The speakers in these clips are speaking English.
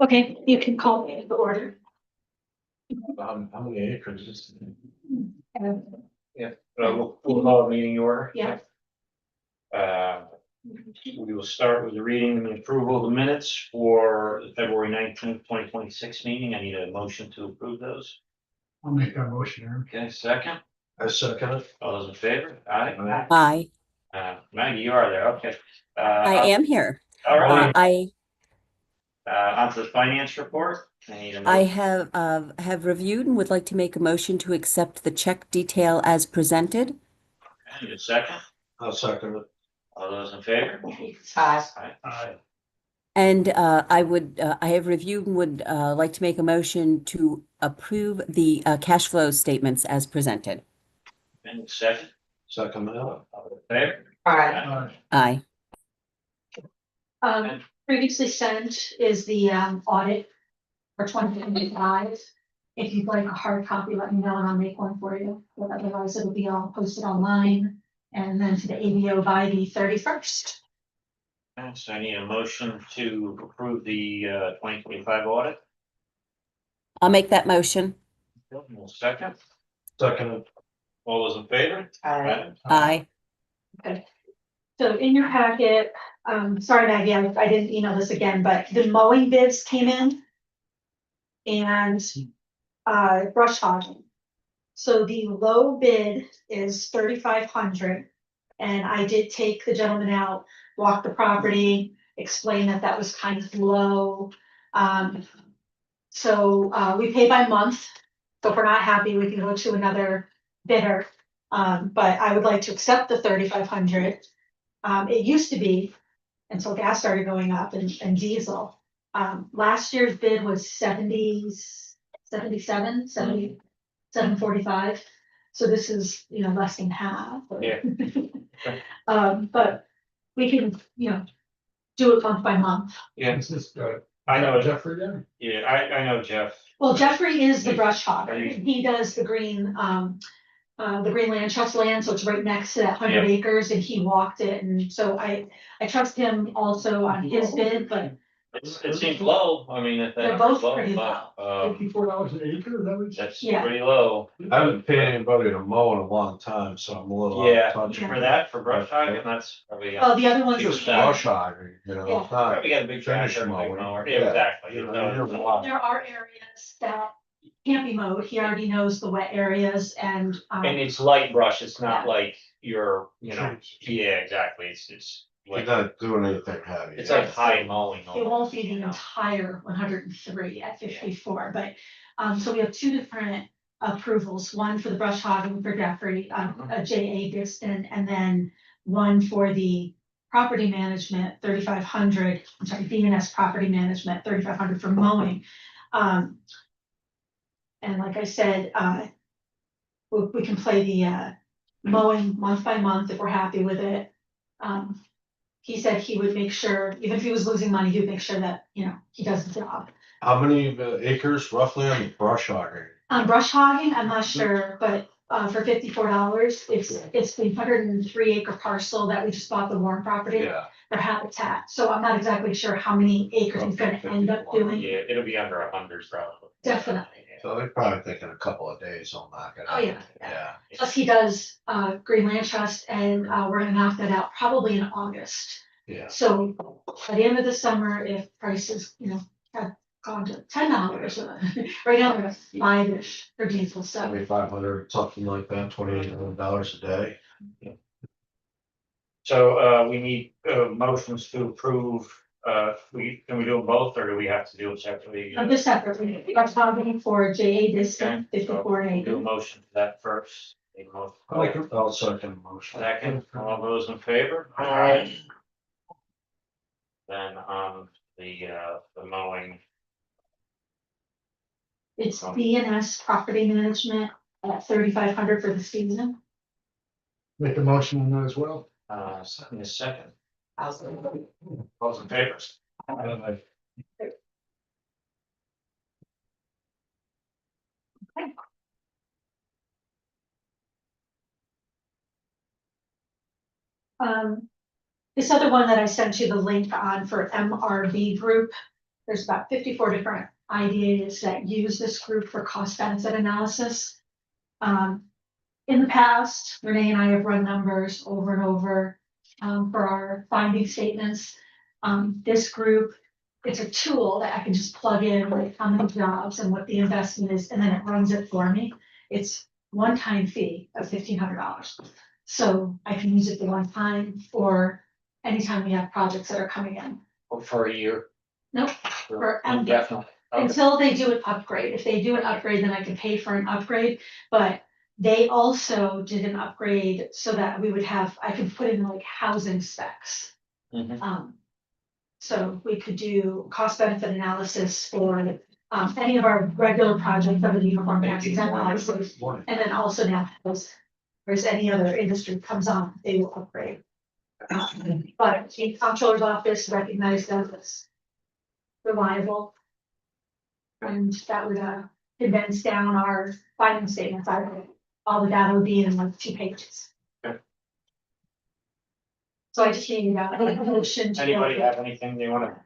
Okay, you can call me to order. How many acres is Yeah, we'll call a meeting order. Yeah. We will start with the reading and the approval of the minutes for the February 19th, 2026 meeting. I need a motion to approve those. I'll make that motion, Aaron. Okay, second. I second it. All those in favor? Aye. Aye, Maggie, you are there. Okay. I am here. All right, I onto the finance report. I need a I motion. have reviewed and would like to make a motion to accept the check detail as presented. I need a second. I'll second it. All those in favor? Aye. And I have reviewed and would like to make a motion to approve the cash flow statements as presented. And second. Second that. All in favor? Aye. Aye. Previously sent is the audit for 2025. If you'd like a hard copy, let me know and I'll make one for you. But otherwise, it'll be all posted online and then to the ABO by the 31st. Okay, so I need a motion to approve the 2025 audit. I'll make that motion. Second. Second it. All those in favor? Aye. So in your packet, sorry Maggie, I didn't email this again, but the mowing bids came in. And brush hogging. So the low bid is 3,500. And I did take the gentleman out, walk the property, explain that that was kind of low. So we pay by month. So if we're not happy, we can go to another bidder. But I would like to accept the 3,500. It used to be until gas started going up and diesel. Last year's bid was 745. So this is, less than half. Yeah. But we can, do it month by month. Yeah, Is this, I know Jeffrey then? yeah, I know Jeff. Well, Jeffrey is the brush hogger. He does the Greene land trust land, so it's right next to that 100 acres, and he walked it, and so I trust him also on his bid, but It seems low. I mean, if they're that's both low, pretty but, low. $54 an acre, is that what you said? that's Yeah. pretty low. I haven't paid anybody to mow in a long time, so I'm a little Yeah, out of touch. for that, for brush hogging, that's probably. Oh, the other ones. Just Yeah. brush hogging, Yeah. it's not. Probably got a big Finish tractor, big mowing. mower. Yeah. Yeah, exactly. You know, you're wild. There are areas that can't be mowed. He already knows the wet areas and. And it's light brush. It's not Yeah. like your, Trees. yeah, exactly. It's You're like, not doing anything heavy. it's like high mowing. It won't be the entire 103 at 54, but, so we have two different approvals, one for the brush hogging for Jeffrey, a JA Diston, and then one for the property management, 3,500, I'm sorry, DNS property management, 3,500 for mowing. And like I said, we can play the, mowing month by month if we're happy with it. He said he would make sure, even if he was losing money, he would make sure that, he does the job. How many acres roughly on the brush hogging? Brush hogging, I'm not sure, but for $54, it's the 103 acre parcel that we just bought the Warren property Yeah. for habitat. So I'm not exactly sure how many acres he's gonna end up doing. Yeah, it'll be under 100 probably. Definitely. So they're probably thinking a couple of days they'll knock it out. Oh, yeah. Yeah. Plus he does Green Land Trust, and we're gonna knock that out probably in August. Yeah. So by the end of the summer, if prices, have gone to $10, right now they're at 5-ish for diesel, so. 7,500, something like that, $2,800 a day. So, we need, motions to approve, can we do them both, or do we have to do it separately? Just separately, brush hogging for JA Diston, Okay, so 54 we'll do a acres. motion for that first. Need a motion. I'll second the motion. Second, all those in favor? Then on the mowing, It's DNS property management at 3,500 for the season. Make a motion on that as well. in a second. Those in favor? This other one that I sent you the link on for MRB Group, there's about 54 different IDAs that use this group for cost benefit analysis. In the past, Renee and I have run numbers over and over for our finding statements. This group, it's a tool that I can just plug in like how many jobs and what the investment is, and then it runs it for me. It's one-time fee of $1,500. So I can use it the one time or anytime we have projects that are coming in. For a year. Nope, for Definitely. Okay. until they do an upgrade. If they do an upgrade, then I can pay for an upgrade. But they also did an upgrade so that we would have, I could put in like housing specs. Mhm. So we could do cost benefit analysis for any of our regular projects under the uniform taxes analysis. And then also now, if there's any other industry comes on, they will upgrade. But the comptroller's office recognized them as reliable. And that would condense down our finding statements. All the data would be in like 2 pages. Okay. So I just need a motion to. Anybody have anything they wanna,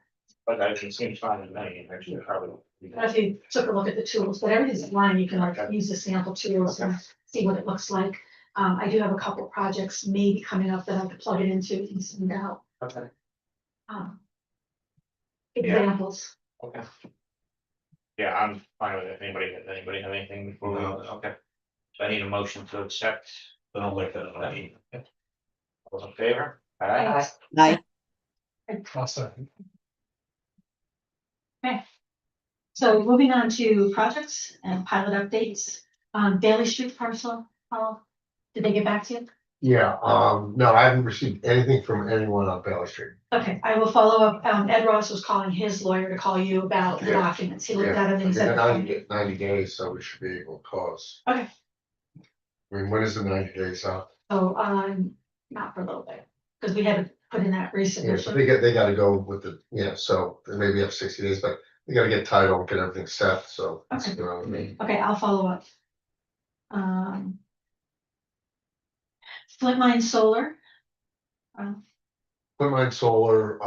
but I can seem fine with me, actually, probably. If you took a look at the tools, but everything's online, you can like Okay. use the sample tools and see what it looks like. I do have a couple of projects maybe coming up that I could plug it into and send out. Okay. Examples. Okay. Yeah, I'm fine with it. Anybody have anything before we, No. okay. So I need a motion to accept. I don't like that. All those in favor? Aye. Aye. I'll second. So moving on to projects and pilot updates. Bailey Street parcel, Paul, did they get back to you? Yeah, no, I haven't received anything from anyone on Bailey Street. Okay, I will follow up. Ed Ross was calling his lawyer to call you about the Yeah. documents. He looked Yeah, at them I and think said. 90 days, so we should be able to close. Okay, I mean, when is the 90 days up? so, not for a little bit, because we haven't put in that Yeah, but resubmission. they gotta go with the, so they maybe have 60 days, but they gotta get title, get everything set, so. Okay. You know what I mean? Okay, I'll follow up. Flint Mine Solar. Put Mine Solar,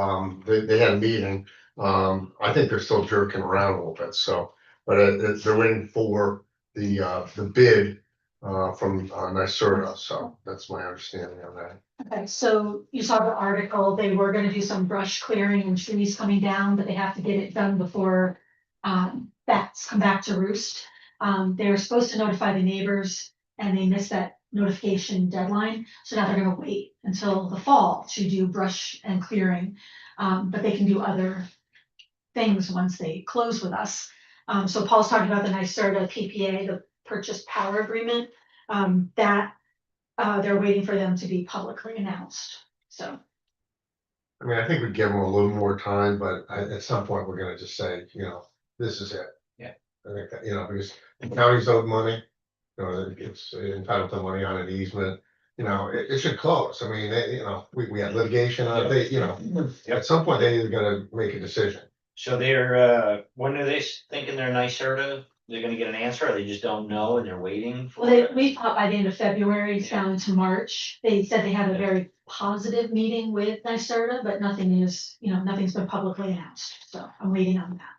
they had a meeting, I think they're still jerking around a little bit, so, but they're waiting for the bid. From NYSERDA, so that's my understanding of that. Okay, so you saw the article, they were gonna do some brush clearing and trees coming down, but they have to get it done before bats come back to roost. They were supposed to notify the neighbors and they missed that notification deadline, so now they're gonna wait until the fall to do brush and clearing. But they can do other things once they close with us. So Paul's talking about the NYSERDA PPA, the purchase power agreement, that they're waiting for them to be publicly announced, so. I mean, I think we give them a little more time, but at some point, we're gonna just say, this is it. Yeah. I think that, because the county's owed money, it's entitled to money on an easement, it should close. I mean, we had litigation on it, at some point, they either gotta make a decision. So they're, when are they thinking they're NYSERDA? They're gonna get an answer, or they just don't know and they're waiting for Well, it? we thought by the end of February, it's down to March. They said they had a very positive meeting with NYSERDA, but nothing's been publicly announced, so I'm waiting on that.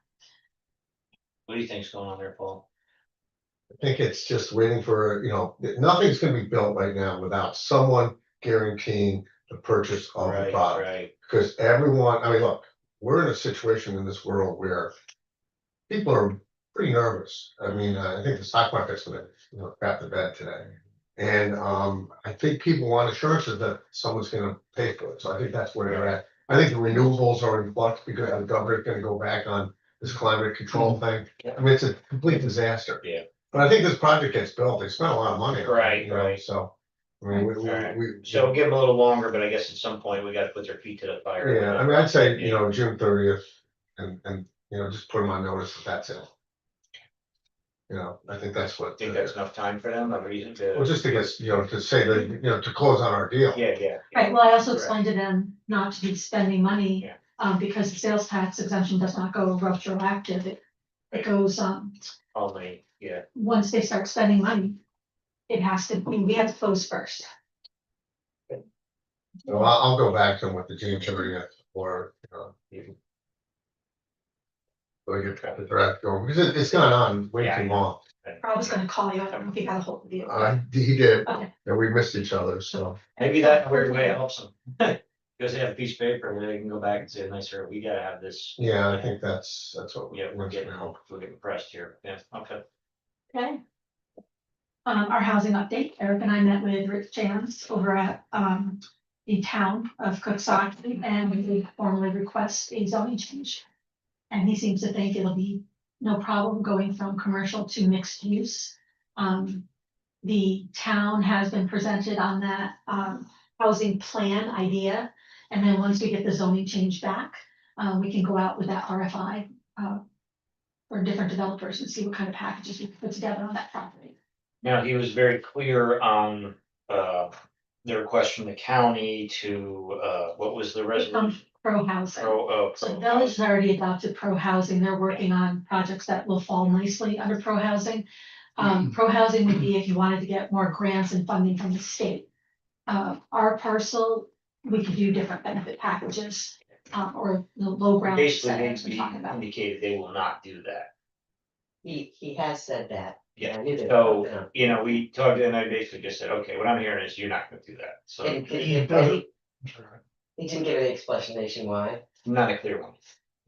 What do you think's going on there, Paul? I think it's just waiting for, nothing's gonna be built right now without someone guaranteeing the purchase of the product. Right. Because everyone, I mean, look, we're in a situation in this world where people are pretty nervous. I mean, I think the stock market's gonna, crap the bed today. And I think people want assurances that someone's gonna pay for it. So I think that's where they're at. I think the renewables are in flux because the government's gonna go back on this climate control thing. I mean, it's a complete disaster. Yeah. But I think this project gets built. They spent a lot of money on it. Right, right. So, I mean, Alright. we. So give them a little longer, but I guess at some point we gotta put their feet to the fire. Yeah, I mean, I'd say, June 30th and, just put them on notice that that's it. I think that's what. I think that's enough time for them, a reason to. Well, just to get, to say that, to close on our deal. Yeah. Right, well, I also Correct. explained to them not to be spending money, Yeah. because the sales tax exemption does not go retroactive. It goes, Only, yeah. once they start spending money, we have to close first. So I'll go back to them with the June 30th or, So we get the draft going, because it's gone on way Yeah, I too know. long. I was gonna call you, I don't know if you got a hold of you. He did, Okay. and we missed each other, so. Maybe that in a weird way helps them. Because they have a piece of paper where they can go back and say, nice, sir, we gotta have this. Yeah, I think that's what. Yeah, we're getting pressed here. Yeah, okay. Okay. Our housing update, Eric and I met with Rich Jans over at, the town of Cooksaki, and we did formally request a zoning change. And he seems to think it'll be no problem going from commercial to mixed use. The town has been presented on that, housing plan idea. And then once we get the zoning change back, we can go out with that RFI, for different developers and see what kind of packages we can put together on that property. Now, he was very clear on, the request from the county to, what was the resolution? Pro housing. So the Pro village has housing. already adopted pro housing. They're working on projects that will fall nicely under pro housing. Pro housing would be if you wanted to get more grants and funding from the state. Our parcel, we could do different benefit packages, or the low ground. Basically, incentives we're they talking about. indicated they will not do that. He has said that. Yeah, I knew that. so, you know, we talked and I basically just said, okay, what I'm hearing is you're not gonna do that, so And He doesn't. he didn't give any explanation why. not a clear one.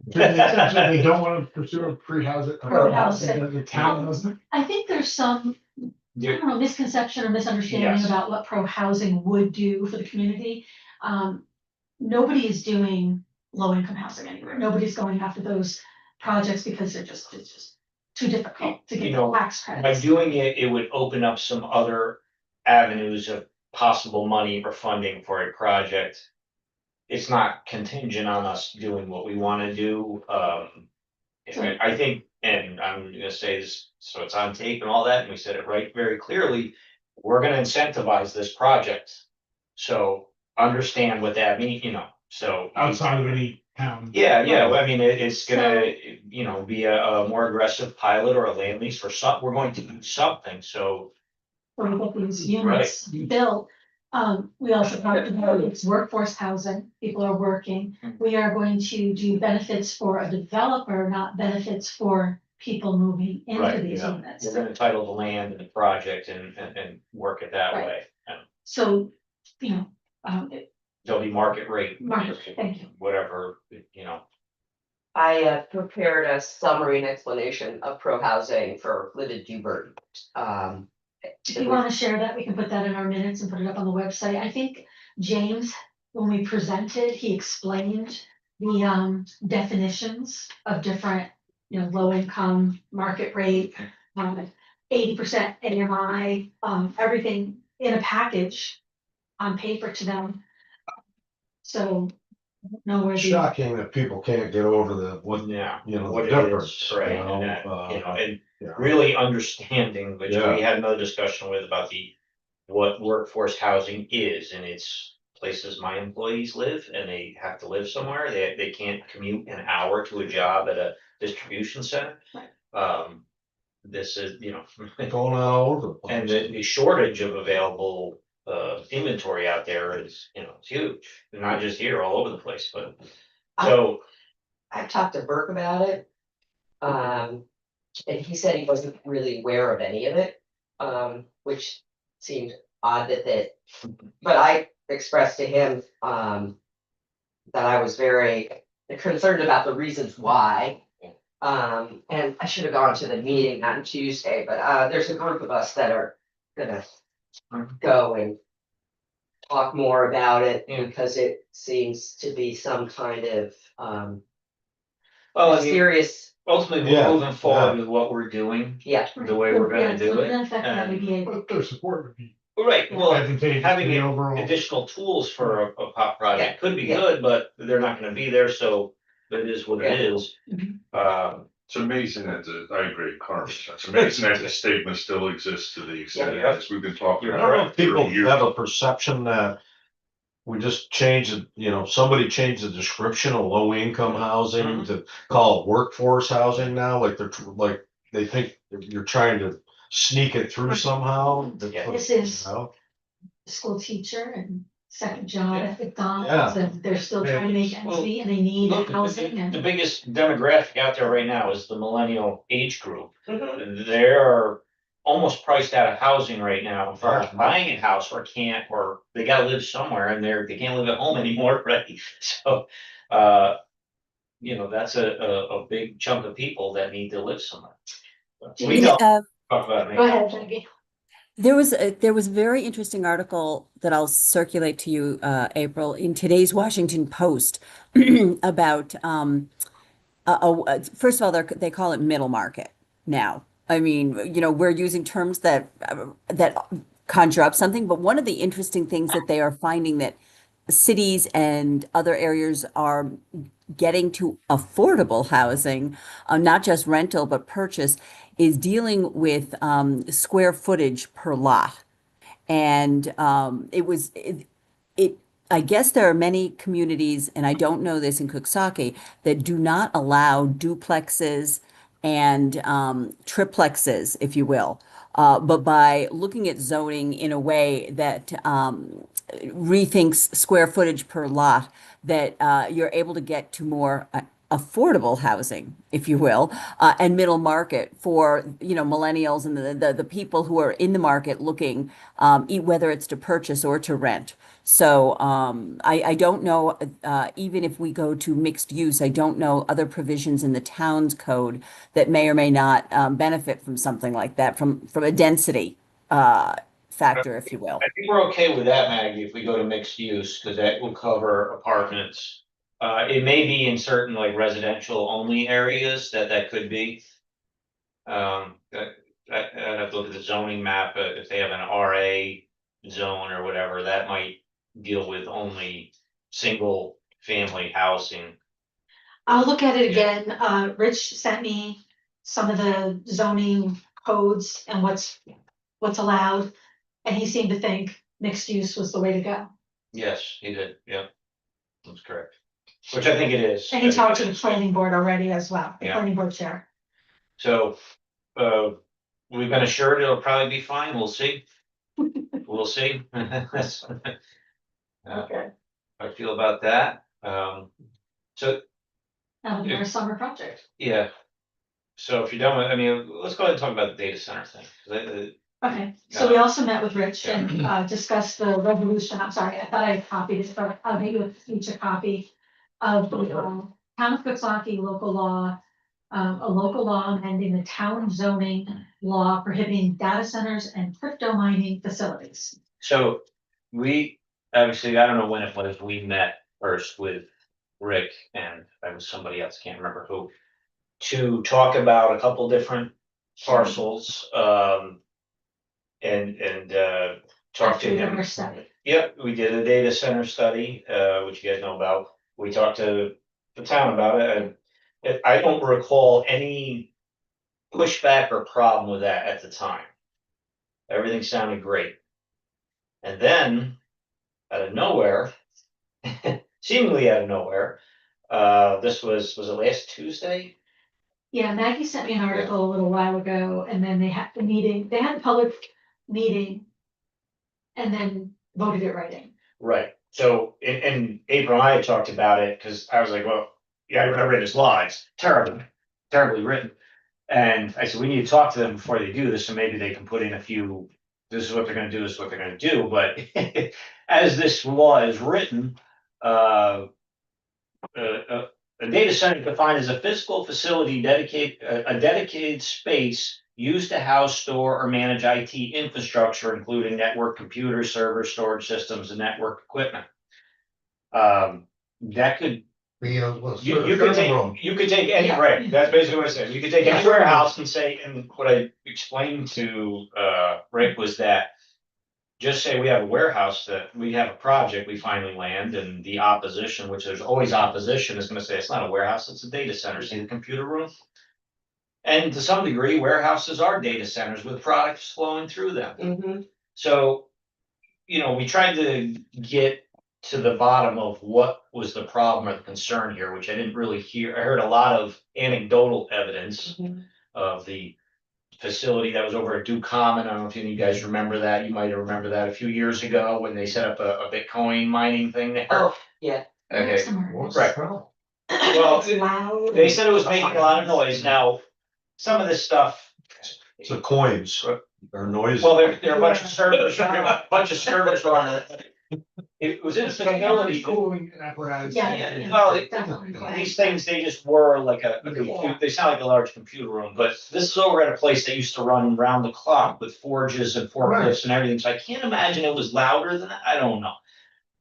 They don't want to pursue a pre-housing. Pre-housing. The town doesn't. I think there's some, I There- don't know, misconception or misunderstanding Yes. about what pro housing would do for the community. Nobody is doing low income housing anywhere. Nobody's going after those projects because it's just too difficult to You get know, the tax By credits. doing it, it would open up some other avenues of possible money or funding for a project. It's not contingent on us doing what we wanna do, I think, and I'm gonna say this, so it's on tape and all that, and we said it right very clearly. We're gonna incentivize this project. So understand what that means, you know, so. Outside of any town. Yeah, I mean, it's gonna, you know, be a more aggressive pilot or a land lease or we're going to do something, so. Or we get these units built. We also talked about it's workforce housing, people are working. We are going to do benefits for a developer, not benefits for people moving into Right, these yeah. units. We're gonna entitle the land and the project and work it that Right. way. And So, you know, there'll be market rate. Market rate, thank you. Whatever, you know, I prepared a summary and explanation of pro housing for Livid Dewberg. if you wanna share that, we can put that in our minutes and put it up on the website. I think James, when we presented, he explained the definitions of different, you know, low income, market rate, 80% AMI, everything in a package on paper to them. So, I don't know where the, Shocking that people can't get over the, what, yeah. you know, What the it difference. is, right, you know, and that, you know, and yeah. really understanding, which Yeah. we had another discussion with about what workforce housing is, and it's places my employees live, and they have to live somewhere, they can't commute an hour to a job at a distribution center. Right. This is, you know. Going all over the place. And the shortage of available inventory out there is, you know, it's huge, not just here, all over the place, but. So, I've talked to Burke about it. And he said he wasn't really aware of any of it, which seemed odd but I expressed to him, that I was very concerned about the reasons why. And I should have gone to the meeting on Tuesday, but, there's a group of us that are gonna go and talk more about it, because it seems to be some kind of, well, I mean, serious, ultimately, Yeah, we're moving forward yeah. with what we're doing, yeah. the way we're Yeah, gonna so do in it. effect, that would be a- But their support would be Right, well, advantageous to having the it overall. additional tools for a pop project could be Yeah. good, but they're not gonna be there, so it is what it is. It's amazing that I agree, Carmen, it's amazing that the stigma still exists to the extent Yeah. that we've been talking I don't know about. if people for years. have a perception that we just changed, you know, somebody changed the description of low income housing to call it workforce housing now, like like, they think you're trying to sneak it through somehow. Yeah. This is- You know? school teacher and second job Yeah. at McDonald's, and they're still trying to make ends Well, meet, and they need Look, housing the and. biggest demographic out there right now is the millennial age group. Mhm. They're almost priced out of housing right now, as far as buying a house or they gotta live somewhere and they can't live at home anymore, right? So, that's a big chunk of people that need to live somewhere. We don't talk about it. Go ahead, Jackie. There was a very interesting article that I'll circulate to you, April, in today's Washington Post about first of all, they call it middle market now. I mean, we're using terms that conjure up something, but one of the interesting things that they are finding that cities and other areas are getting to affordable housing, not just rental, but purchase, is dealing with square footage per lot. And I guess there are many communities, and I don't know this in Cooksaki, that do not allow duplexes and triplexes, if you will. But by looking at zoning in a way that rethinks square footage per lot, that you're able to get to more affordable housing, if you will, and middle market for, millennials and the people who are in the market looking, whether it's to purchase or to rent. So I don't know, even if we go to mixed use, I don't know other provisions in the town's code that may or may not benefit from something like that, from a density factor, if you will. I think we're okay with that, Maggie, if we go to mixed use, because that will cover apartments. It may be in certain like residential only areas that could be. I'd have to look at the zoning map, if they have an RA zone or whatever, that might deal with only single family housing. I'll look at it Yeah. again. Rich sent me some of the zoning codes and what's allowed. And he seemed to think mixed use was the way to go. Yes, he did, yeah. That's correct. Which I think it is. And he talked to the planning board already as well, the Yeah. planning board chair. So, we've been assured it'll probably be fine, we'll see. We'll see. That's Okay. how I feel about that. So, That'll be our summer project. yeah. So if you're done with, let's go ahead and talk about the data center thing. 'Cause Okay, so we also met with Rich and discussed the resolution. I'm sorry, I thought I copied it, but I'll give you each a copy of the town of Kutzlaki local law, a local law amending the town zoning law prohibiting data centers and crypto mining facilities. So we, obviously, I don't know when it was, we met first with Rick and I was somebody else, can't remember who, to talk about a couple different parcels, and talk After to we did him. our study. Yep, we did a data center study, which you guys know about. We talked to the town about it, and I don't recall any pushback or problem with that at the time. Everything sounded great. And then, out of nowhere, seemingly out of nowhere, this was it last Tuesday? Yeah, Maggie sent me an article a little while ago, and then they had the meeting, they had a public meeting. And then voted it right in. Right. So, and April and I had talked about it, because I was like, well, yeah, I read his law, it's terribly written. And I said, we need to talk to them before they do this, so maybe they can put in a few, this is what they're gonna do, this is what they're gonna do, but as this law is written, a data center defined as a physical facility a dedicated space used to house, store, or manage IT infrastructure, including network computers, servers, storage systems, and network equipment. That could, you could take any, Yeah. right, that's basically what I said, you could take any warehouse and say, and what I explained to Rick was that, just say we have a warehouse that we have a project, we finally land, and the opposition, which there's always opposition, is gonna say it's not a warehouse, it's a data center, see the computer room? And to some degree, warehouses are data centers with products flowing through them. Mhm. So, we tried to get to the bottom of what was the problem or the concern here, which I didn't really hear. I heard a lot of anecdotal evidence Mhm. of the facility that was over at Duke Common. I don't know if any of you guys remember that. You might have remembered that a few years ago when they set up a Bitcoin mining thing there. Oh, yeah. Okay, What's right. the problem? Well, It's loud. they said it was making a lot of noise. Now, some of this stuff. It's the coins, they're noisy. Well, there are a bunch of servers, a bunch of servers on it. It was in facility. Cooling apparatus. Yeah. Well, Definitely. these things, they just were like a computer, they sound like a large computer room, but this is over at a place that used to run round the clock with forges and forklifts and everything, so I can't imagine it was louder than that, I don't know.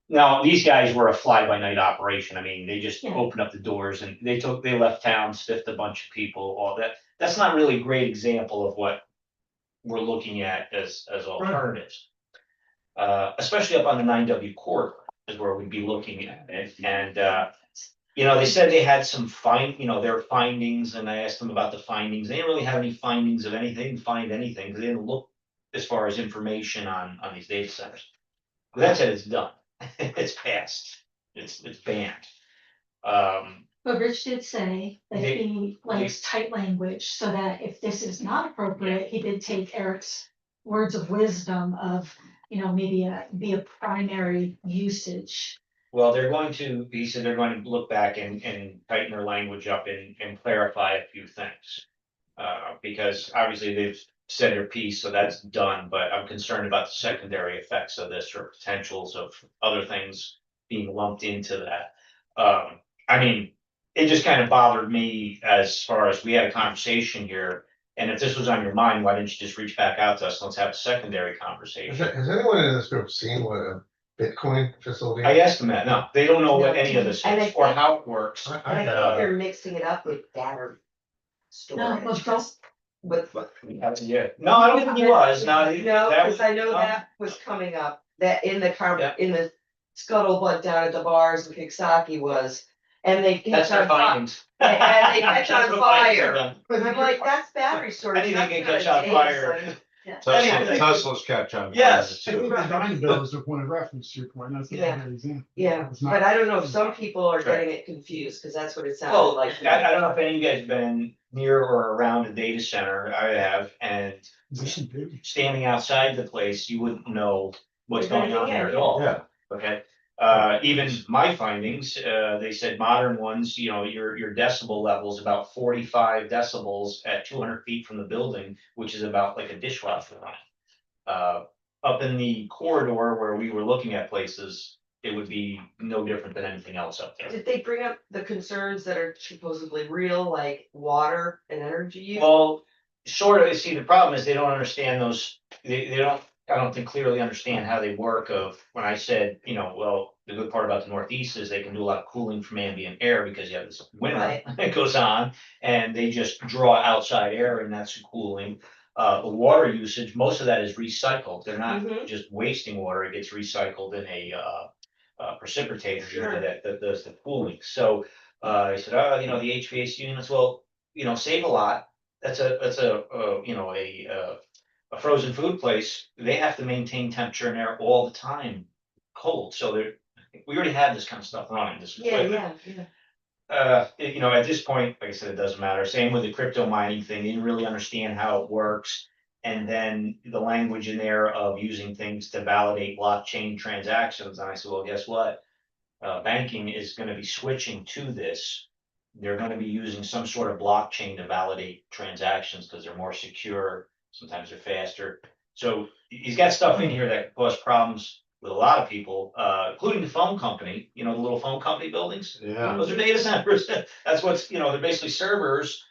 Now, these guys were a fly-by-night operation, I mean, they just Yeah. opened up the doors and they left town, stiffed a bunch of people, all that. That's not really a great example of what we're looking at as alternatives. Especially up on the 9W corridor is where we'd be looking at it, and you know, they said they had some their findings, and I asked them about the findings. They didn't really have any findings of anything, they didn't find anything, because they didn't look as far as information on these data centers. But that said, it's done, it's passed, it's banned. But Rich did say that They- he likes tight language, so that if this is not appropriate, he did take Eric's words of wisdom of, maybe be a primary usage. Well, he said they're going to look back and tighten their language up and clarify a few things. Because obviously they've said their piece, so that's done, but I'm concerned about the secondary effects of this or potentials of other things being lumped into that. I mean, it just kind of bothered me as far as we had a conversation here. And if this was on your mind, why didn't you just reach back out to us? Let's have a secondary conversation. Has anyone in this group seen what a Bitcoin facility? I asked them that, no, they don't know what any of this And I is or think- how it works. And I think they're mixing it up with battery No, well, storage. just, With. Yeah, no, I don't think he was, no. No, that because I know no. that was coming up, that in the Yeah. in the scuttlebutt down at the bars in Kicksaki was, and they That's catch their on fire. findings. And they catch on That's what findings are fire. done. And I'm like, that's battery storage. Anything that's can not catch a on data fire. center. Anything. Tesla's catch on. fire, Yes. I too. think design bills are point of reference to your point, that's Yeah. another example. Yeah, It's not- but I don't know if some people are Right. getting it confused, because that's what it sounded Well, like. to me. I don't know if any of you guys have been near or around a data center, I have, and This is big. standing outside the place, you wouldn't know what's You're going gonna on get there it, at all. Yeah, Okay, even my findings, they said modern ones, your decibel level is about 45 decibels at 200 feet from the building, which is about like a dishwasher line. Up in the corridor where we were looking at places, it would be no different than anything else up there. Did they bring up the concerns that are supposedly real, like water and energy use? Well, sort of, see, the problem is they don't understand those, they don't, I don't think clearly understand how they work of, when I said, well, the good part about the Northeast is they can do a lot of cooling from ambient air because you have this winter Right. that goes on, and they just draw outside air and that's the the water usage, most of that is recycled, they're not Mhm. just wasting water, it gets recycled in a precipitator Sure. that does the cooling, so, I said, the HVAC units, well, save a lot. That's a frozen food place, they have to maintain temperature in there all the time, cold, so we already have this kind of stuff running, this Yeah, equipment. yeah. At this point, like I said, it doesn't matter, same with the crypto mining thing, they didn't really understand how it works. And then the language in there of using things to validate blockchain transactions, and I said, well, guess what? Banking is gonna be switching to this. They're gonna be using some sort of blockchain to validate transactions, because they're more secure, sometimes they're faster. So he's got stuff in here that cause problems with a lot of people, including the phone company, the little phone company buildings. yeah. Those are data centers, that's what's, they're basically servers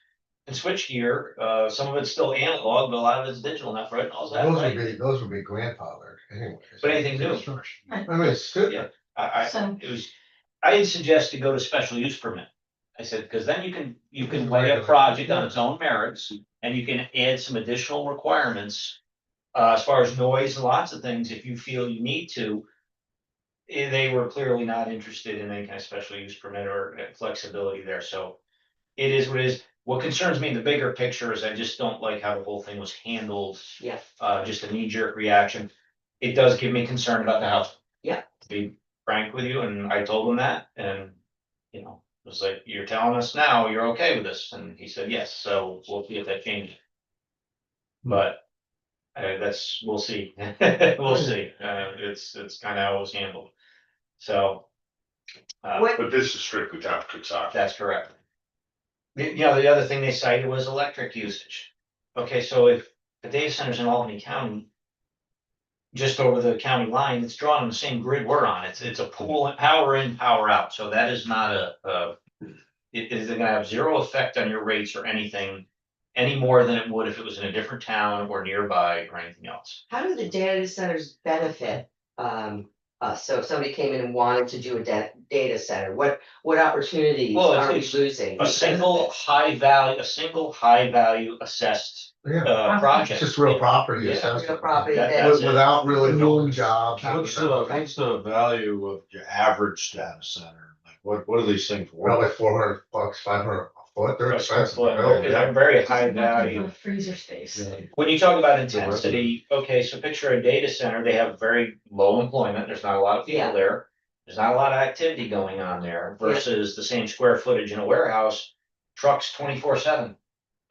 and switchgear, some of it's still analog, but a lot of it's digital now, right? All that, right? Those would be grandfathered anyways. But anything new, Construction. I mean, it's stupid. Yeah. So- I did suggest to go to special use permit. I said, because then you can lay a project on its own merits, and you can add some additional requirements. As far as noise and lots of things, if you feel you need to. They were clearly not interested in any kind of special use permit or flexibility there, so. It is what it is. What concerns me in the bigger picture is I just don't like how the whole thing was handled. Yeah. Just a knee jerk reaction. It does give me concern about the house. Yeah. To be frank with you, and I told him that, and, it was like, you're telling us now you're okay with this, and he said, yes, so we'll see if that changes. but. We'll see, we'll see, it's kind of how it was handled, so. What- But this is strictly town Coxsackie. That's correct. The other thing they cited was electric usage. Okay, so if the data center's in Albany County. Just over the county line, it's drawn on the same grid we're on, it's a pool, power in, power out, so that is not it is gonna have zero effect on your rates or anything. Any more than it would if it was in a different town or nearby or anything else. How do the data centers benefit us? So if somebody came in and wanted to do a data center, what opportunities Well, are we it's losing? A single high value assessed Yeah, project. it's just real property Yeah. assessment. Real property That- that- that's it. Without really knowing jobs. What's the value of your average data center? Like, what are these things Well, worth? like $400, 500 a foot, they're Per square expensive. to foot, build, they're yeah. very high Just nothing value. for Freezer space. Yeah. When you talk about intensity, okay, so picture a data center, they have very low employment, there's not a lot of Yeah. people there. There's not a lot of activity going on there Yeah. versus the same square footage in a warehouse, trucks 24/7.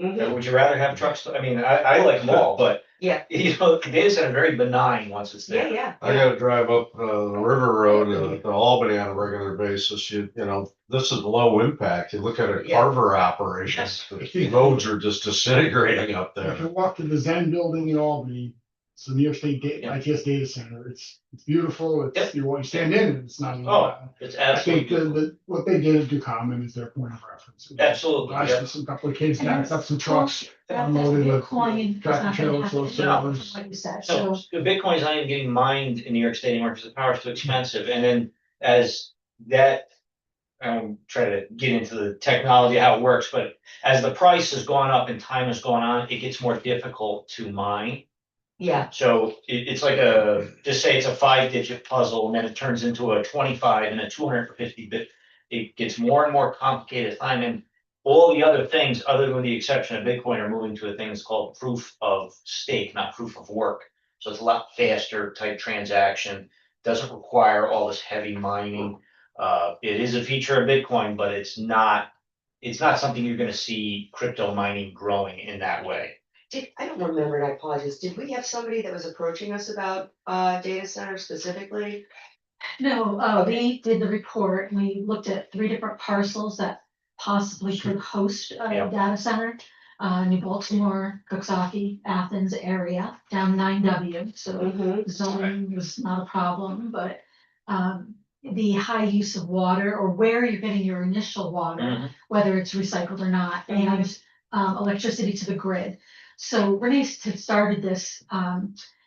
Mhm. Would you rather have trucks? I mean, I like them all, but. Yeah. You know, the data center very benign once it's Yeah, there. yeah. I gotta drive up the River Road to Albany on a regular basis. You know, this is low impact. You look at a Yeah. carver operation, the roads are just disintegrating up If you there. walk to the Zen building in Albany, it's the New York State Yeah. ITS data center, it's beautiful, Yep. it's, you stand in it, it's not even. Oh, it's I think absolutely. what they did do common is their point of reference. Absolutely, I yeah. see some couple of kids And backed up that's- some trucks, That's unloaded with Bitcoin, it's tractor not gonna trailers, happen, those No. servers. like you said, So so. the Bitcoin's not even getting mined in New York State anymore because the power's too expensive. And then as that, try to get into the technology, how it works, but as the price has gone up and time has gone on, it gets more difficult to mine. Yeah, So it's like just say it's a 5-digit puzzle and then it turns into a 25 and a 250 bit. It gets more and more complicated as time, and all the other things, other than the exception of Bitcoin, are moving to a thing that's called proof of stake, not proof of work. So it's a lot faster type transaction, doesn't require all this heavy mining. It is a feature of Bitcoin, but it's not something you're gonna see crypto mining growing in that way. I don't remember, and I apologize, did we have somebody that was approaching us about data center specifically? No, we did the report, and we looked at 3 different parcels that possibly could host a Yeah. data center. New Baltimore, Coxsackie, Athens area, down 9W, so Mm-hmm. zoning was not a problem, but. The high use of water, or where you're getting your initial water, Mhm. whether it's recycled or not, and electricity to the grid. So Renee had started this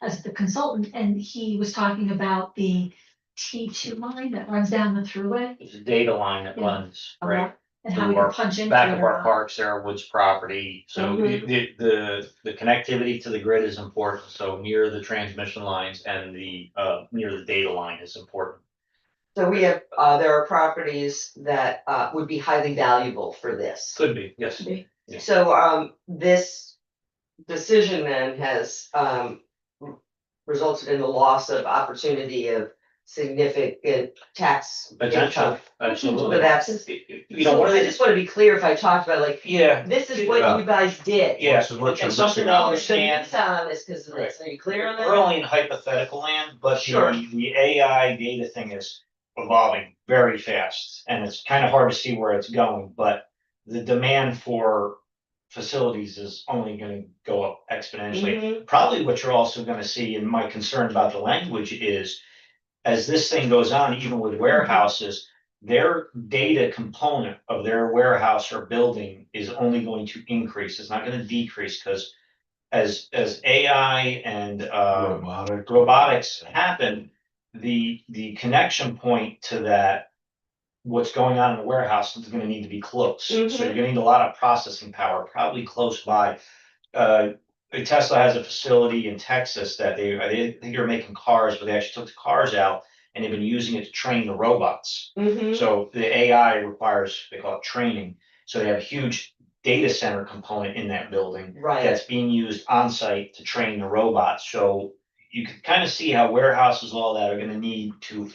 as the consultant, and he was talking about the T2 line that runs down the thruway. There's a data line that Yeah. runs right And how we through can our punch into back it of or our not. parks there, Woods property. So Mhm. the connectivity to the grid is important. So near the transmission lines and the near the data line is important. So we have, there are properties that would be highly valuable for this. Could be, yes. Yeah. So this decision then has resulted in the loss of opportunity of significant tax Potential, income. absolutely. So that's, You know, one of I the, just wanna be clear if I talked about like, yeah, this is what Yeah. you guys did. yeah, This is what you're and something to missing. understand. On this because of this, are you clear on that? We're only in hypothetical land, but Sure. the AI data thing is evolving very fast. And it's kind of hard to see where it's going, but the demand for facilities is only gonna go up exponentially. Mhm. Probably what you're also gonna see, and my concern about the language is, as this thing goes on, even with warehouses, their data component of their warehouse or building is only going to increase. It's not gonna decrease, because as AI and robotics happen, the connection point to that, what's going on in the warehouse is gonna need to be close. So Mhm. you're gonna need a lot of processing power, probably close by. Tesla has a facility in Texas that I think they're making cars, but they actually took the cars out and they've been using it to train the robots. Mhm. So the AI requires, they call it training. So they have a huge data center component in that building Right, that's being used on site to train the robots. So you can kind of see how warehouses, all that are gonna need to,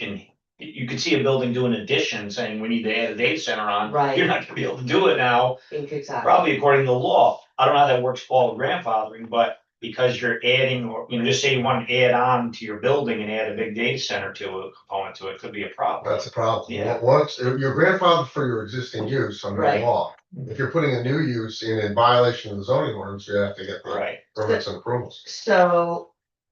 you could see a building do an addition saying, we need to add a data center on. Right. You're not gonna be able to do it now, in Kentucky. probably according to the law. I don't know how that works, Paul, with grandfathering, but because you're adding, or, just say you want to add on to your building and add a big data center to a component to it, could be a problem. That's a problem. Yeah. Once, your grandfather for your existing use under the Right. law, if you're putting a new use in violation of the zoning ordinance, you have to get the Right, permits and approvals. So,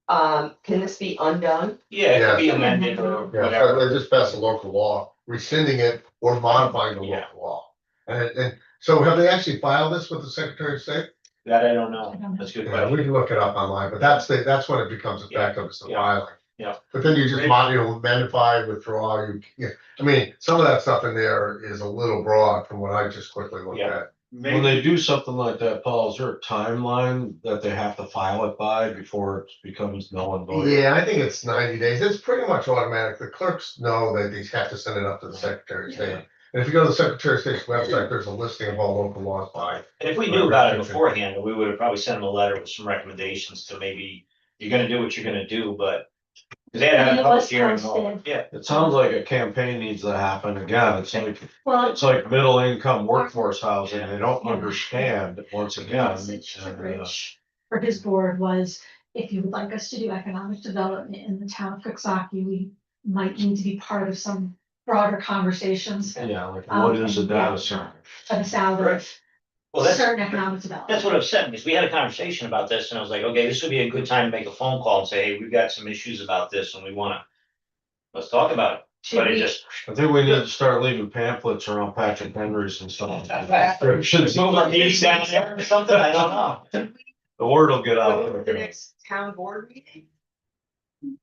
can this be undone? yeah, it could be Yeah. amended or Yeah, whatever. they just passed a local law, rescinding it or modifying the Yeah. local law. And so have they actually filed this with the Secretary of State? That I don't know, I don't know. that's a good Yeah, we question. can look it up online, but that's when it becomes effective, is the Yeah. filing. Yeah. But then you just modify, withdraw, I mean, some of that stuff in there is a little broad from what I just quickly looked Yeah. at. When they do something like that, Paul, is there a timeline that they have to file it by before it becomes null and void? Yeah, I think it's 90 days. It's pretty much automatic. The clerks know that they have to send it up to the Secretary of State. And if you go to the Secretary of State's website, there's a listing of all local laws by. And if we knew about it beforehand, we would have probably sent them a letter with some recommendations to maybe, you're gonna do what you're gonna do, but. Cause they had And a it public was hearing, and all that. posted. Yeah, It sounds like a campaign needs to happen again. Well, It's like middle income workforce housing. They don't Yeah. understand once the again. message to and, Rich for his board was, if you would like us to do economic development in the town of Coxsackie, we might need to be part of some broader conversations Yeah, like what is a data center? of south of well, that's, certain economic development. that's what I've said, because we had a conversation about this, and I was like, okay, this would be a good time to make a phone call and say, hey, we've got some issues about this, and we wanna. Let's talk about it, Should but it we- just. I think we need to start leaving pamphlets around Patrick Henry's and stuff. Should move our meetings down there or something, I don't know. The word will get out. When is the next town board meeting?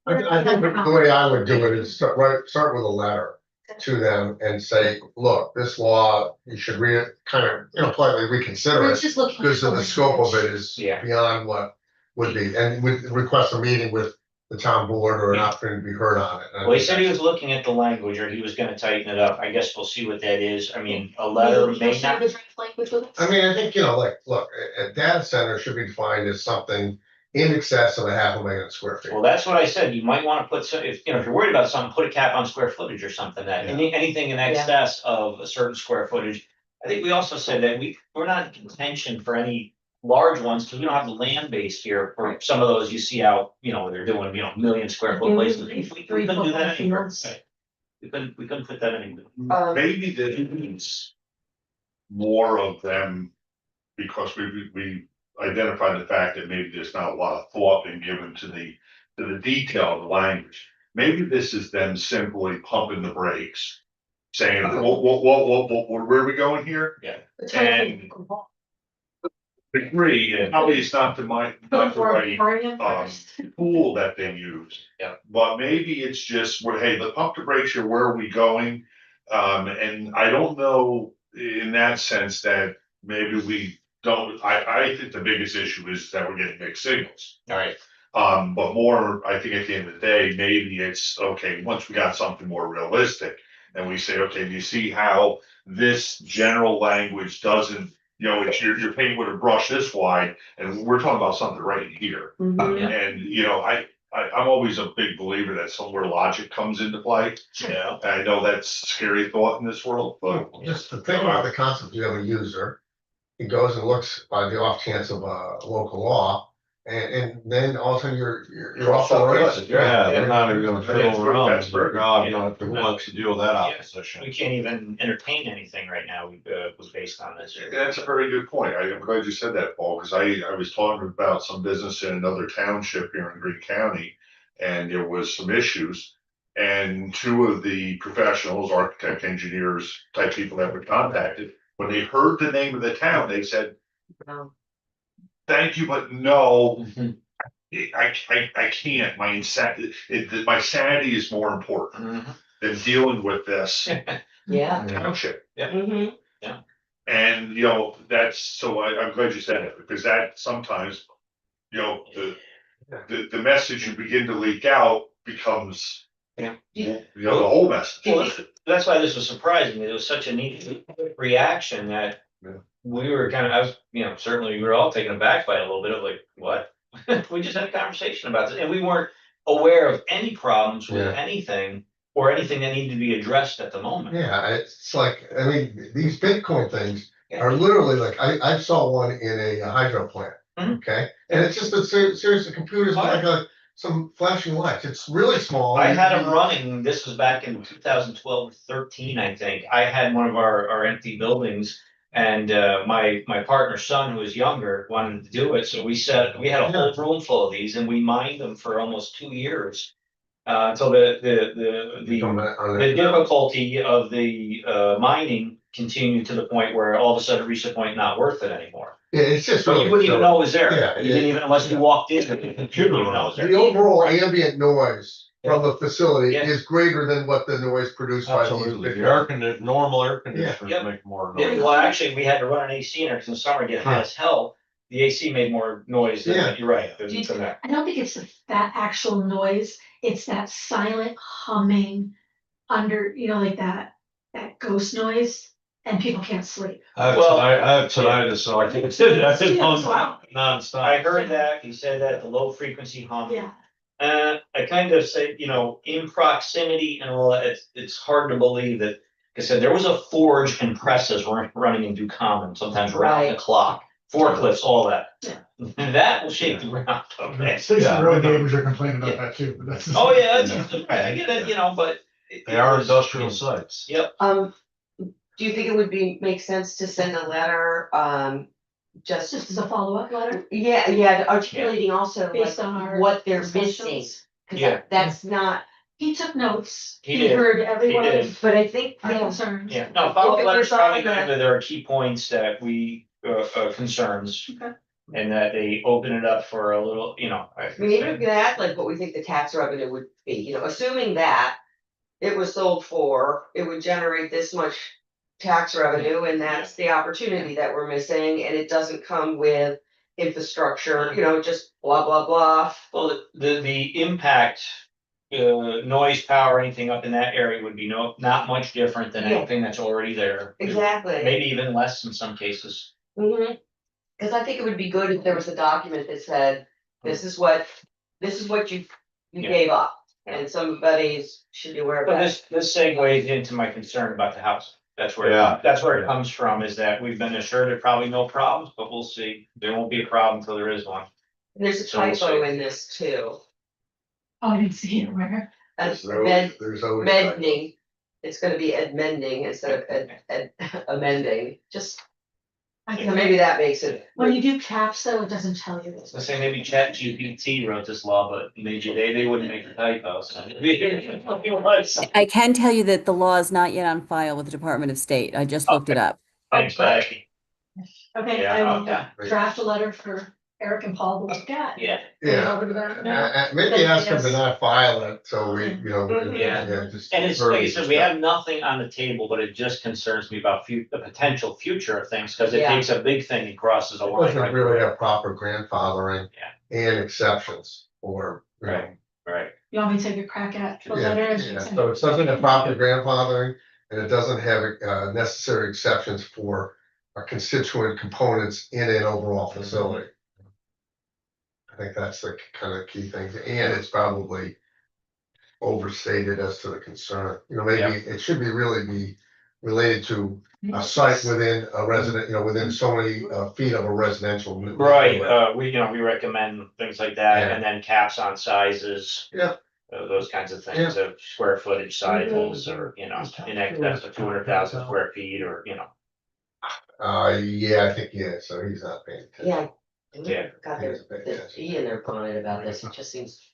I think the way I would do it is start with a letter to them and say, look, this law, you should politely reconsider We're it. just looking. Because for of the scope of it is Yeah. beyond what would be, and we request a meeting with the town board or an Yeah. opportunity to be heard on it. Well, he said he was looking at the language, or he was gonna tighten it up, I guess we'll see what that is, I mean, a letter Maybe may he'll share not. the draft language with us. I mean, I think, like, look, a data center should be defined as something in excess of 500,000 square feet. Well, that's what I said, you might wanna put some, if you're worried about something, put a cap on square footage or something, that anything in excess of a certain square footage. I think we also said that we're not in contention for any large ones, because we don't have the land base here for some of those you see out, where they're doing, 1,000,000 square foot places. We couldn't do that anywhere. We couldn't put that anywhere. Maybe there's more of them because we identified the fact that maybe there's not a lot of thought being given to the detail of the language. Maybe this is them simply pumping the brakes, saying, where are we going here? And agree, and probably it's not the right tool that they use. Yeah. But maybe it's just hey, the pump the brakes here, where are we going? And I don't know in that sense that maybe we don't, I think the biggest issue is that we're getting mixed signals. All right, But more, I think at the end of the day, maybe it's, okay, once we got something more realistic. And we say, okay, do you see how this general language doesn't, it's you're painting with a brush this wide, and we're talking about something right here. Mhm. And I'm always a big believer that somewhere logic comes into play. yeah, I know that's a scary thought in this world, but. Just to think about the concept, you have a user, he goes and looks by the off chance of a local law, and then all of a sudden you're off the rails. Yeah, they're not even gonna fiddle around. That's perfect. God, who wants to deal with that opposition? we can't even entertain anything right now, was based on this. That's a very good point. I'm glad you said that, Paul, because I was talking about some business in another township here in Greene County. And there was some issues. And two of the professionals, architect, engineers, type people that were contacted, when they heard the name of the town, they said, thank you, but no. I can't, my sanity is more important than dealing with this Yeah. township. Mhm. And, that's, so I'm glad you said it, because that sometimes, the message you begin to leak out becomes, Yeah. the whole message. Well, that's why this was surprising, it was such a neat reaction that. Yeah. We were certainly we were all taken aback by it a little bit of like, what? We just had a conversation about this, and we weren't aware of any problems with Yeah. anything. Or anything that needed to be addressed at the moment. Yeah, it's like, I mean, these Bitcoin things are literally like, I saw one in a hydro plant. Mhm. Okay, and it's just a series of computers with Oh, like some flashing lights. It's really small. I had them running, this was back in 2012, 13, I think. I had one of our empty buildings. And my partner's son, who was younger, wanted to do it, so we had a whole room full of these, and we mined them for almost 2 years. Until Become the difficulty of the mining continued to the point where all of a sudden it reached a point not worth it anymore. Yeah, it's just So really you wouldn't even silly. know it was there. Yeah, You didn't even, unless you walked in, you didn't even know it was there. The overall ambient noise from the facility Yeah. is greater than what the noise produced by these Absolutely, big. normal air conditioners Yep. make more Yeah, noise. well, actually, we had to run an AC in there because in the summer it get hot as hell. The AC made more noise than, Yeah. you're right, than Do you- that. I don't think it's that actual noise, it's that silent humming under, like that ghost noise, and people can't sleep. Well, I have tinnitus, so I think it's Wow. nonstop. I heard that, he said that, the low frequency hum. Yeah, I kind of say, in proximity and all that, it's hard to believe that, like I said, there was a forge and presses running in Ducommon, sometimes around the Right. clock, forklifts, all that. Yeah. And that will shake the ground, okay? At least Yeah. the road neighbors are complaining about that too, but that's. Oh, yeah, I get it, but. They are industrial sites. Yep, Do you think it would make sense to send a letter, it's just as a follow-up letter yeah, articulating also based like on our. what they're missing? discussions. Cause Yeah. that's not, He took notes, He he did. heard everyone did. of but I think, our yeah, concerns. yeah, no, follow-up If it letter's was on probably the- good, but there are key points that we, concerns. Okay. And that they open it up for a little, I mean, even if you add like what we think the tax revenue would be, assuming that it was sold for, it would generate this much tax revenue, and that's the opportunity that we're missing, and it doesn't come with infrastructure, just blah, blah, blah. Well, the impact, noise, power, anything up in that area would be not much different than Yeah. anything that's already there. Exactly. Maybe even less in some cases. Cause I think it would be good if there was a document that said, this is what you Yeah. gave up, Yeah. and somebody should be aware of But that. this segues into my concern about the house. That's where, Yeah. it comes from, is that we've been assured there are probably no problems, but we'll see. There won't be a problem until there is one. There's a So we'll typo see. in this too. Oh, I didn't see it, where? That's There's always. amending, it's gonna be amending instead of amending, just, I so can, maybe that makes it. when you do caps though, it doesn't tell you this. Let's say maybe ChatGPT wrote this law, but maybe they wouldn't make the typos. I can tell you that the law is not yet on file with the Department of State. I just looked it up. Thanks, Patty. Okay, Yeah, I will okay. draft a letter for Eric and Paul to look at. Yeah. Yeah, Over to them now. maybe ask them to not file it, so we, Yeah. just. And it's like I said, we have nothing on the table, but it just concerns me about the potential future of things, because it Yeah. takes a big thing and crosses a line. Doesn't right really through it. have proper grandfathering. Yeah. And exceptions for, Right. Right. You want me to take a crack at the Yeah, letter? yeah, so it doesn't have proper grandfathering, and it doesn't have necessary exceptions for constituent components in an overall facility. I think that's the kind of key thing, and it's probably overstated as to the concern, maybe it should really be related to a site within a resident, within so many feet of a residential. Right, neighborhood. we recommend things like that, Yeah. and then caps on sizes. Yeah. Those kinds of things of square footage sizes, or, in excess of 200,000 square feet, or, Yeah, I think, so he's not paying attention. Yeah. Yeah. Got He doesn't pay their attention. fee in their comment about this, it just seems,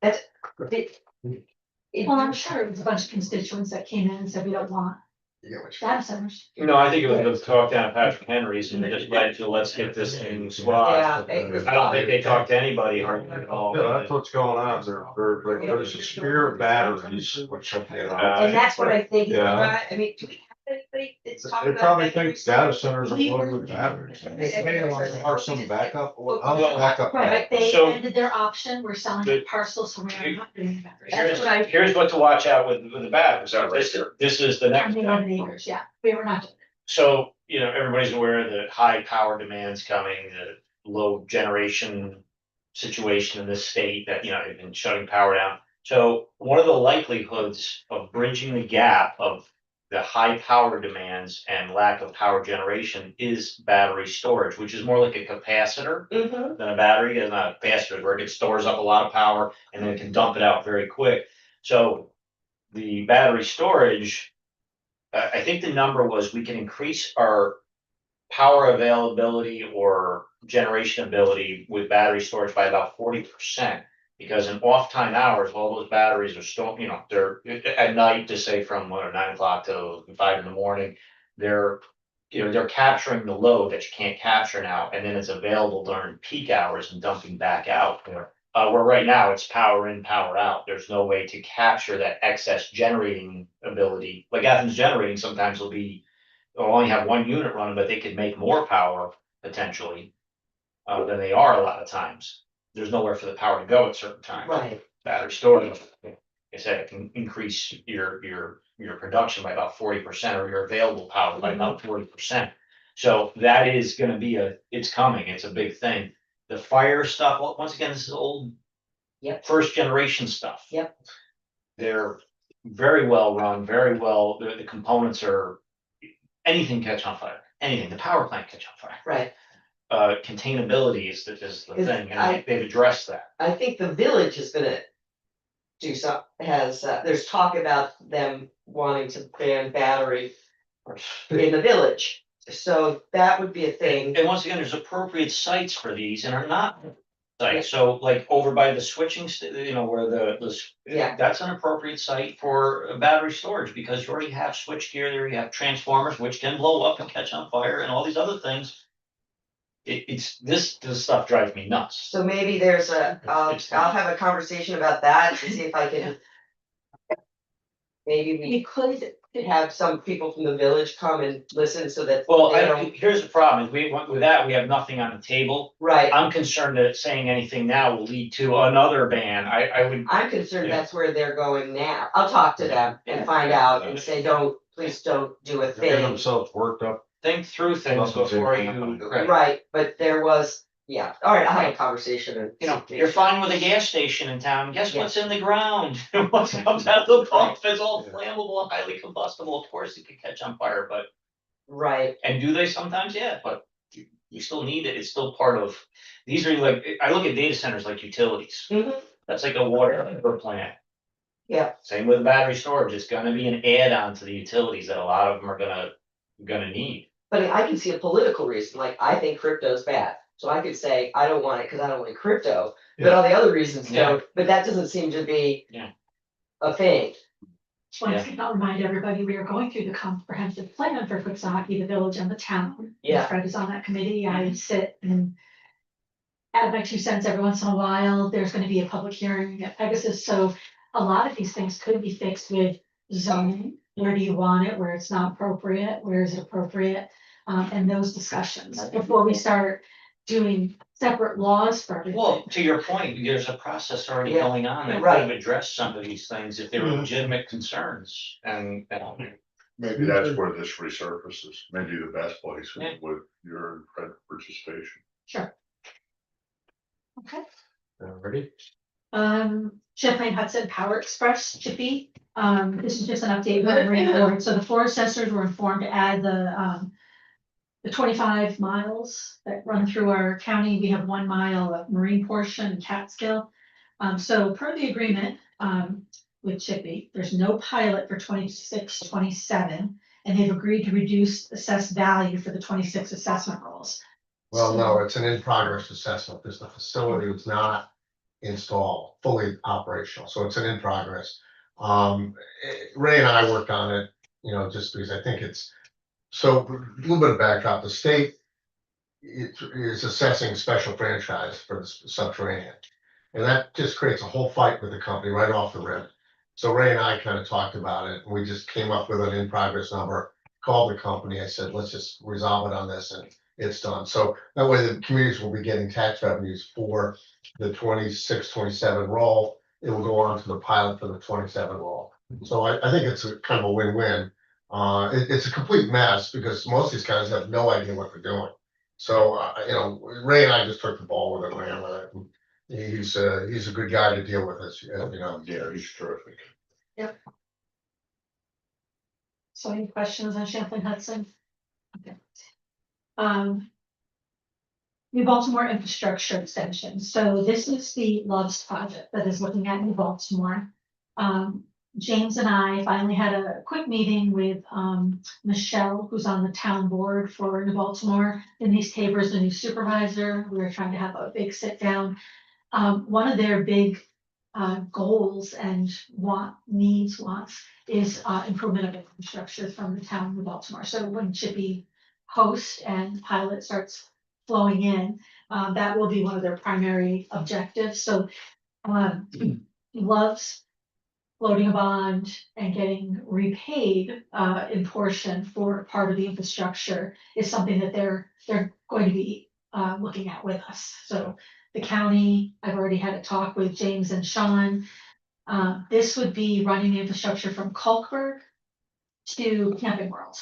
that's. Well, I'm sure it was a bunch of constituents that came in and said, we don't want You get what you- data centers. I think it was the talk down at Patrick Henry's, and they just led to, let's get this thing squashed. Yeah. I don't think they talked to anybody hardly at all. Yeah, that's what's going on. There's a spear of batteries, which, And that's what I think, Yeah. I mean, do we have anybody that's talking they about? probably making think data centers are loaded with batteries. Are some backup, how's the backup? Right, they So- ended their option, we're selling the parcels, so we're not doing the batteries. That's what I- Here's what to watch out with the batteries. This is the next And the step. 11 acres, yeah, we were not doing. So, everybody's aware that high power demand's coming, the low generation situation in this state that, they've been shutting power down. So one of the likelihoods of bridging the gap of the high power demands and lack of power generation is battery storage, which is more like a capacitor Mhm. than a battery, and a capacitor where it stores up a lot of power and then it can dump it out very quick. So the battery storage, I think the number was we can increase our power availability or generation ability with battery storage by about 40%. Because in off time hours, all those batteries are still, they're at night to say from 9 o'clock to 5 in the morning. They're, they're capturing the load that you can't capture now, and then it's available during peak hours and dumping back out. Where right now it's power in, power out. There's no way to capture that excess generating ability. Like Athens Generating sometimes will be, they'll only have one unit running, but they could make more power potentially than they are a lot of times. There's nowhere for the power to go at certain times. Right, Battery storage, like I said, it can increase your production by about 40% or your available power by about 40%. So that is gonna be it's coming, it's a big thing. The fire stuff, well, once again, this is old. Yep. First generation stuff. Yep. They're very well run, very well, the components are, anything catch on fire, anything, the power plant catch on fire. right. Containability is the Is- thing, and they've addressed that. I think the village is gonna do there's talk about them wanting to ban battery in the village. So that would be a thing. And once again, there's appropriate sites for these and are not sites, so like over by the switching, where Yeah. that's an appropriate site for battery storage, because you already have switch gear there, you have transformers, which can blow up and catch on fire and all these other things. This stuff drives me nuts. So maybe there's I'll have a conversation about that to see if I can. Maybe We we could, have some people from the village come and listen so that. Well, they don't- here's the problem, is with that, we have nothing on the table. Right, I'm concerned that saying anything now will lead to another ban. I would, I'm concerned Yeah. that's where they're going now. I'll talk to them and find out and say, please don't do a Get thing. themselves worked up. think through things Nothing's before happening. you, Right, but there was, yeah, all right, I'll have a conversation and. you're fine with a gas station in town, guess what's in the ground? What comes out the pump, it's all flammable, highly combustible, of course it could catch on fire, but, Right, and do they sometimes? Yeah, but you still need it, it's still part of, these are like, I look at data centers like utilities. Mhm. That's like a water plant. Yeah. Same with battery storage, it's gonna be an add-on to the utilities that a lot of them are gonna need. but I can see a political reason, like, I think crypto's bad. So I could say, I don't want it because I don't like crypto, but all the other reasons don't, but that doesn't seem to be. Yeah. A thing. once again, I'll remind everybody, we are going through the comprehensive plan for Coxsackie, the village and the town. Yeah. Fred is on that committee, I sit and add my 2 cents every once in a while. There's gonna be a public hearing at Pegasus, so a lot of these things could be fixed with zoning. Where do you want it, where it's not appropriate, where is it appropriate? And those discussions before we start doing separate laws for everything. Well, to your point, there's a process already Yeah. going on that could Right. have addressed some of these things if they were legitimate concerns and. Maybe that's where this resurfaces, maybe the best place Yeah. with your participation. Sure. Okay. Ready? Champlain Hudson Power Express, Chippy. This is just an update on the Marine Board. So the four assessors were informed to add the 25 miles that run through our county. We have 1 mile of marine portion, Catskill. So per the agreement, with Chippy, there's no pilot for 26, 27, and they've agreed to reduce assessed value for the 26 assessment rolls. Well, no, it's an in-progress assessment, because the facility is not installed, fully operational, so it's an in-progress. Ray and I worked on it, just because I think it's, so a little bit of backdrop, the state is assessing special franchise for the subterranean. And that just creates a whole fight with the company right off the rip. So Ray and I kind of talked about it, and we just came up with an in-progress number, called the company, I said, let's just resolve it on this, and it's done. So that way the communities will be getting tax revenues for the 26, 27 roll. It will go on to the pilot for the 27 roll. So I think it's a kind of a win-win. It's a complete mess because most of these guys have no idea what they're doing. So, Ray and I just took the ball with it, ran with it. He's a good guy to deal with us, Yeah, he's terrific. So any questions on Champlain Hudson? Okay. New Baltimore infrastructure extension. So this is the Loves project that is looking at New Baltimore. James and I finally had a quick meeting with Michelle, who's on the town board for New Baltimore. Denise Tabor's the new supervisor. We were trying to have a big sit down. One of their big goals and wants is improvement of infrastructure from the town of Baltimore. So when Chippy host and pilot starts flowing in, that will be one of their primary objectives. So Loves floating a bond and getting repaid in portion for part of the infrastructure is something that they're going to be looking at with us. So the county, I've already had a talk with James and Sean. This would be running the infrastructure from Kalkberg to Camping World.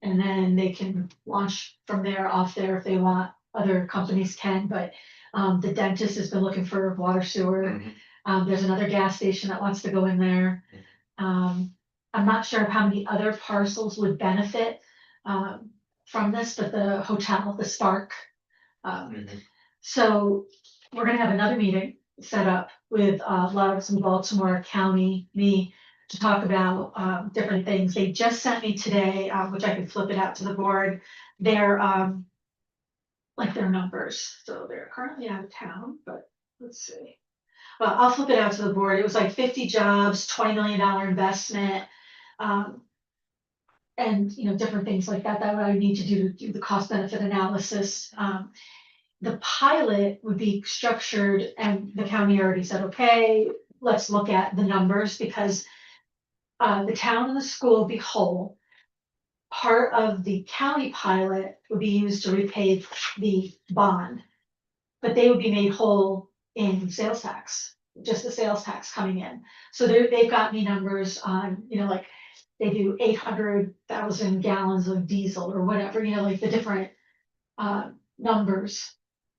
And then they can launch from there, off there if they want. Other companies can, but the dentist has been looking for water sewer. There's another gas station that wants to go in there. I'm not sure how many other parcels would benefit from this, but the hotel, the Spark. So we're gonna have another meeting set up with Loves and Baltimore County, me, to talk about different things. They just sent me today, which I could flip it out to the board, their like their numbers. So they're currently out of town, but let's see. Well, I'll flip it out to the board. It was like 50 jobs, $20 million investment. And different things like that I would need to do the cost benefit analysis. The pilot would be structured, and the county already said, okay, let's look at the numbers, because the town and the school will be whole. Part of the county pilot would be used to repay the bond, but they would be made whole in sales tax, just the sales tax coming in. So they've got me numbers on, like they do 800,000 gallons of diesel or whatever, like the different numbers.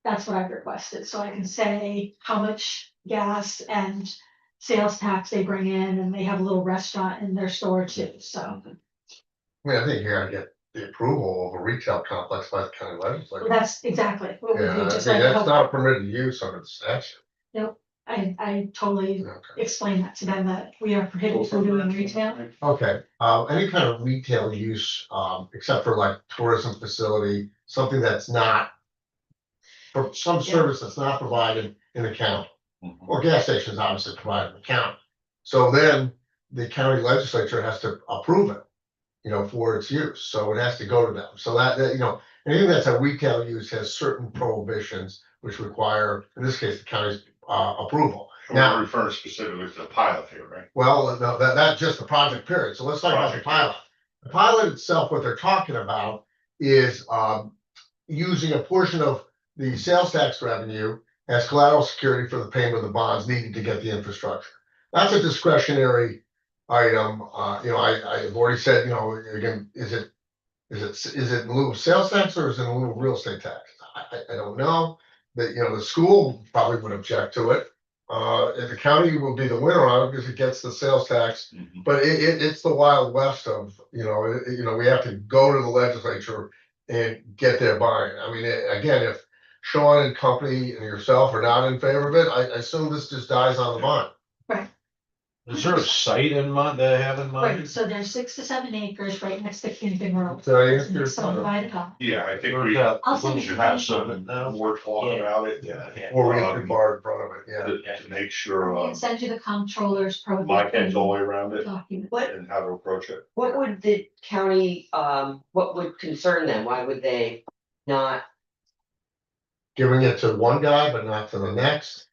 That's what I've requested, so I can say how much gas and sales tax they bring in, and they have a little restaurant in their store too, so. I mean, I think you gotta get the approval of a retail complex by the county legislature. Well, that's exactly what we Yeah, do, I just mean, like. that's not a permitted use under the statute. Nope, I totally Okay. explained that to them, that we are prohibited from doing retail. Okay, any kind of retail use, except for like tourism facility, something that's not, for some service that's not provided in the county, or gas stations obviously provided in the county. So then the county legislature has to approve it, for its use, so it has to go to them. So that, anything that's a retail use has certain prohibitions which require, in this case, the county's approval. We're Now, referring specifically to the pilot here, right? well, no, that's just the project period. So let's talk about the Project pilot. The pilot itself, what they're talking about is using a portion of the sales tax revenue as collateral security for the payment of the bonds needed to get the infrastructure. That's a discretionary item. I've already said, again, is it in lieu of sales tax or is it in lieu of real estate tax? I don't know. But the school probably would object to it. And the county will be the winner on it because it gets the sales tax. But it's the Wild West of, we have to go to the legislature and get their buy-in. I mean, again, if Sean and company and yourself are not in favor of it, I assume this just dies on the vine. Right, Is there a site in mind they have in right, mind? so there's 6 to 7 acres right next to Camping World. So I answer your It's subdivided up. Yeah, I think Or we I'll send you should the have link. some more talk about it. Or we have to bar in front of it, yeah. To make sure, I can send you the comptroller's pro. Mike heads all the way around it document. and how to approach it. What would the county, what would concern them? Why would they not? Giving it to one guy, but not to the next.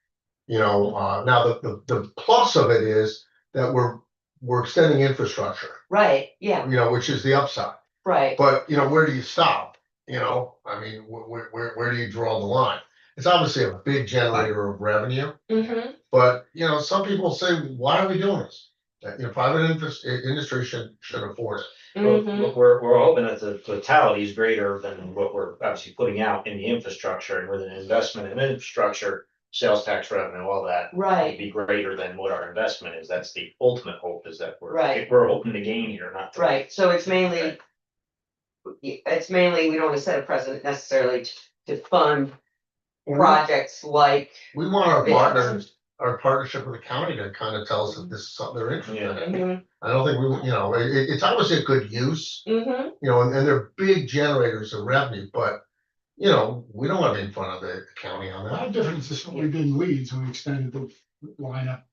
Now the plus of it is that we're extending infrastructure, Right, yeah, which is the upside. right. But, where do you stop? I mean, where do you draw the line? It's obviously a big generator of revenue, Mm-hmm. but, some people say, why are we doing this? Private industry should afford it. Mm-hmm. We're hoping that the totality is greater than what we're obviously putting out in the infrastructure, and with an investment in infrastructure, sales tax revenue, all that. Right. Be greater than what our investment is. That's the ultimate hope, is that Right. we're hoping to gain here, not. to- Right, so it's mainly. It's mainly, we don't want to set a precedent necessarily to fund projects like. We want our Yeah. partners, our partnership with the county to kind of tell us if this is something they're interested in. Mhm, I don't think we, it's obviously a good use, mhm. and they're big generators of revenue, but, we don't want to be in front of the county on How that. different is this what we did in Leeds when we extended the lineup,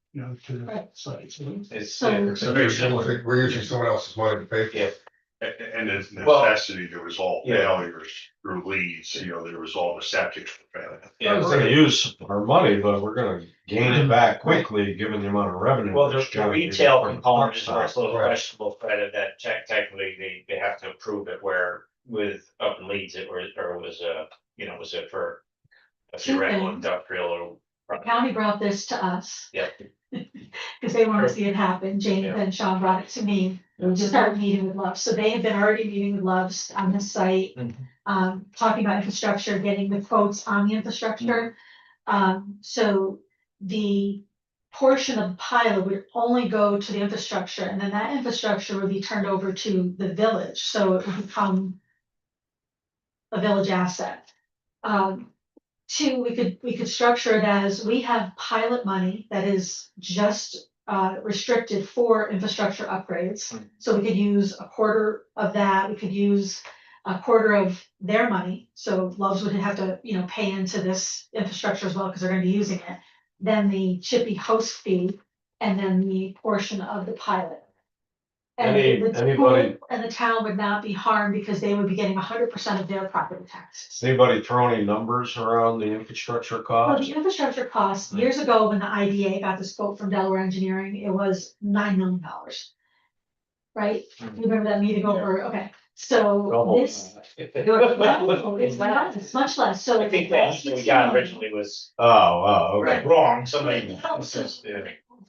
to the Right. site? So It's, So- it's It's very very similar. similar. We're using someone else's money to pay for Yeah. it. And it's Well- necessity to resolve Yeah. failures through leads, to resolve the septic failure. Yeah, We're gonna use our money, but we're gonna gain it back quickly, given the amount of revenue. well, the that's generated retail from the component truck is where it's a little Right. questionable, Fred, that technically they have to approve it, where with up in Leeds, it was, or was, was it for a theoretical things. industrial The or. county brought this to us. Yep. Because they want to see it happen. Jane Yeah. and Sean brought it to me to start meeting with Loves. So they have been already meeting with Loves on the site. Talking about infrastructure, getting the quotes on the infrastructure. So the portion of the pilot would only go to the infrastructure, and then that infrastructure would be turned over to the village, so it would become a village asset. Two, we could structure it as, we have pilot money that is just restricted for infrastructure upgrades. So we could use a quarter of that, we could use a quarter of their money, so Loves would have to, pay into this infrastructure as well, because they're gonna be using it. Then the Chippy host fee, and then the portion of the pilot. And the Anybody- school and the town would not be harmed, because they would be getting 100% of their property taxes. Anybody throw any numbers around the infrastructure Well, costs? the infrastructure costs, years ago, when the IDA got this quote from Delaware Engineering, it was $9 million. Right? You remember that meeting over, okay, so this. No, it's not, it's much less, so. I think that we got originally was Oh, okay. wrong, somebody. It helps us over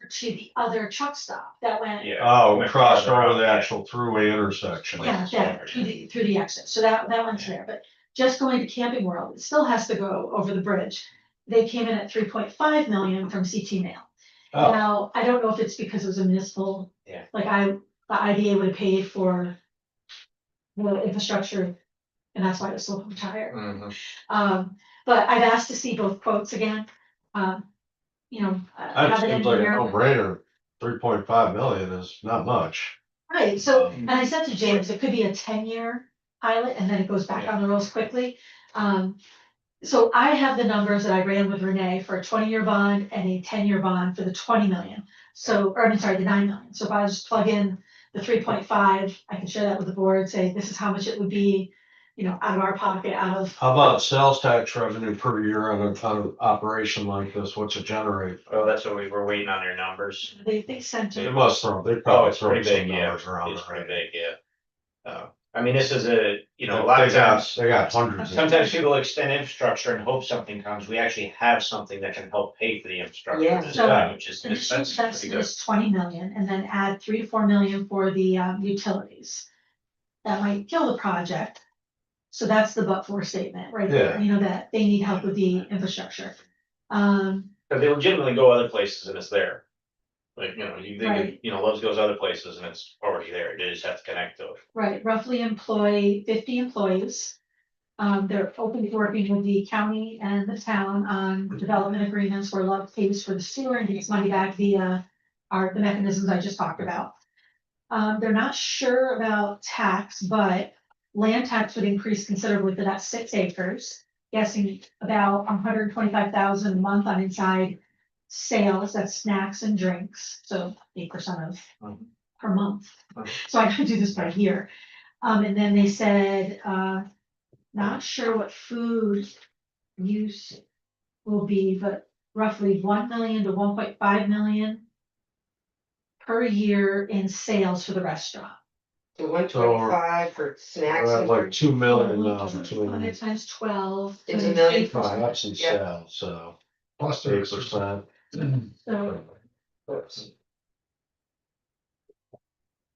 to the other truck stop that went. Yeah. Oh, Went crossed farther over out, the yeah. actual throughway intersection. Yeah, that, through the exit, so that went to there, but just going to Camping World, it still has to go over the bridge. They came in at 3.5 million from CT Mail. Oh, Now, I don't know if it's because it was a municipal. Yeah. Like the IDA would have paid for the infrastructure, and that's why it was so retired. But I've asked to see both quotes again. that Have an seems like a engineer. no-brainer. 3.5 million is not much. Right, so, and I said to James, it could be a 10-year pilot, and then it goes back on the rails quickly. So I have the numbers that I ran with Renee for a 20-year bond and a 10-year bond for the 20 million. So, or I'm sorry, the 9 million. So if I just plug in the 3.5, I can share that with the board, say, this is how much it would be, out of our pocket, out of. How about sales tax revenue per year on an operation like this? What's it generate? Oh, that's what we were waiting on their numbers. They sent They it. must throw, they Oh, probably it's throw pretty some big, yeah, numbers around. it's pretty already. big, yeah. I mean, this is a lot of times, They got hundreds. of- sometimes people extend infrastructure and hope something comes. We actually have something that can help pay for the infrastructure. Yeah. this So- time, which is, Initial that's pretty investment good. is 20 million, and then add 3 to 4 million for the utilities. That might kill the project. So that's the but-for statement right there, that they need help with the infrastructure. Cause they legitimately go other places and it's there. Like, you think, Right. Lowe's goes other places and it's already there. They just have to connect to it. Right, roughly employ 50 employees. They're open to working with the county and the town on development agreements where Love pays for the sewer and gets money back via the mechanisms I just talked about. They're not sure about tax, but land tax would increase considerably for that 6 acres. Guessing about 125,000 a month on inside sales, that's snacks and drinks, so 8% of per month. So I could do this by year. And then they said, not sure what food use will be, but roughly 1 million to 1.5 million per year in sales for the restaurant. So 125 for snacks and Like drinks. 2 million, 100 times 12. It's so a million. oh, that's in Yeah. sales, so Plus the 8%. So,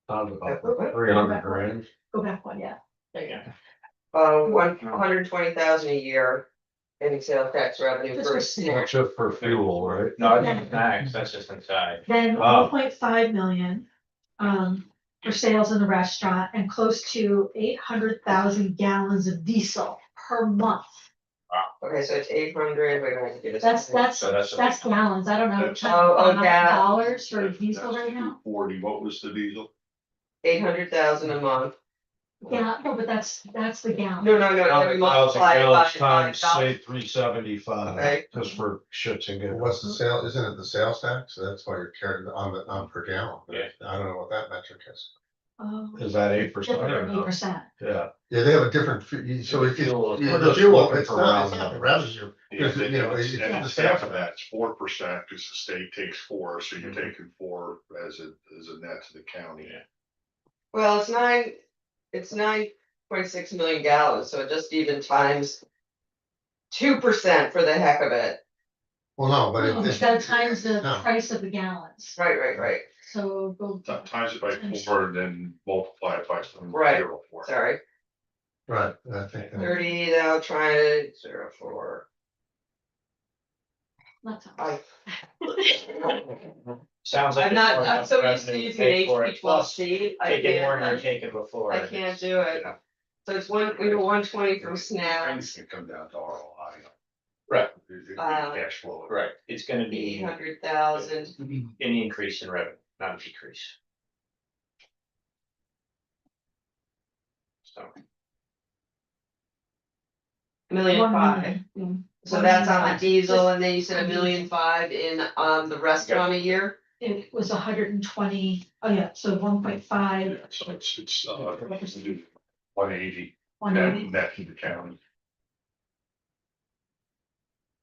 Sounds about 300 grand. go back one, yeah. Yeah. 120,000 a year any sales tax revenue Just for for a sale. year. Not just for fuel, right? No, I think max, that's just inside. Then Wow. 1.5 million, for sales in the restaurant and close to 800,000 gallons of diesel per month. Okay, so it's 800, we're going to get a. That's So that's a- gallons, I don't know. That's- yeah. Dollars for diesel right now? 40, what was the diesel? 800,000 a month. Yeah, no, but that's the gallon. No, every multiply it by Times, $5. say 375, Right. just for shits and giggles. What's the sale, isn't it the sales tax? So that's why you're carrying on per gallon. Yeah. I don't know what that metric is. Is that 8% or Different, no? 8%. Yeah. Yeah, they have a different, so it's, Fuel. yeah, We're the just fuel, looking it's for not, it's round not the numbers. revenue. Yeah, Because, you know, it's and the half sales. of that's 4%, because the state takes 4, so you're taking 4 as a net to the county. Yeah. Well, it's 9.6 million gallons, so just even times 2% for the heck of it. Well, no, but No, it's. that times the No. price of the gallons, Right, so go. Times it by 4 and then multiply it by some Right. 0.4. sorry. Right, I think. 30, now try to 0.4. Not so I- Sounds like. I'm it's not, more I'm so used to revenue using pay for an it, HP twelve plus C. Taking more than you're taking before. I and can't it's, do it. you know, So it's we were 120 from Things snacks, can come down to ROI. Right. Cash flow. Right, it's gonna be 800,000. an increase in revenue, not a decrease. So, $1.5 million. So that's on the 1.5. diesel, and then you said $1.5 million in the restaurant a year? It was 120. Oh yeah, so 1.5, So it's 180 180. net to the county.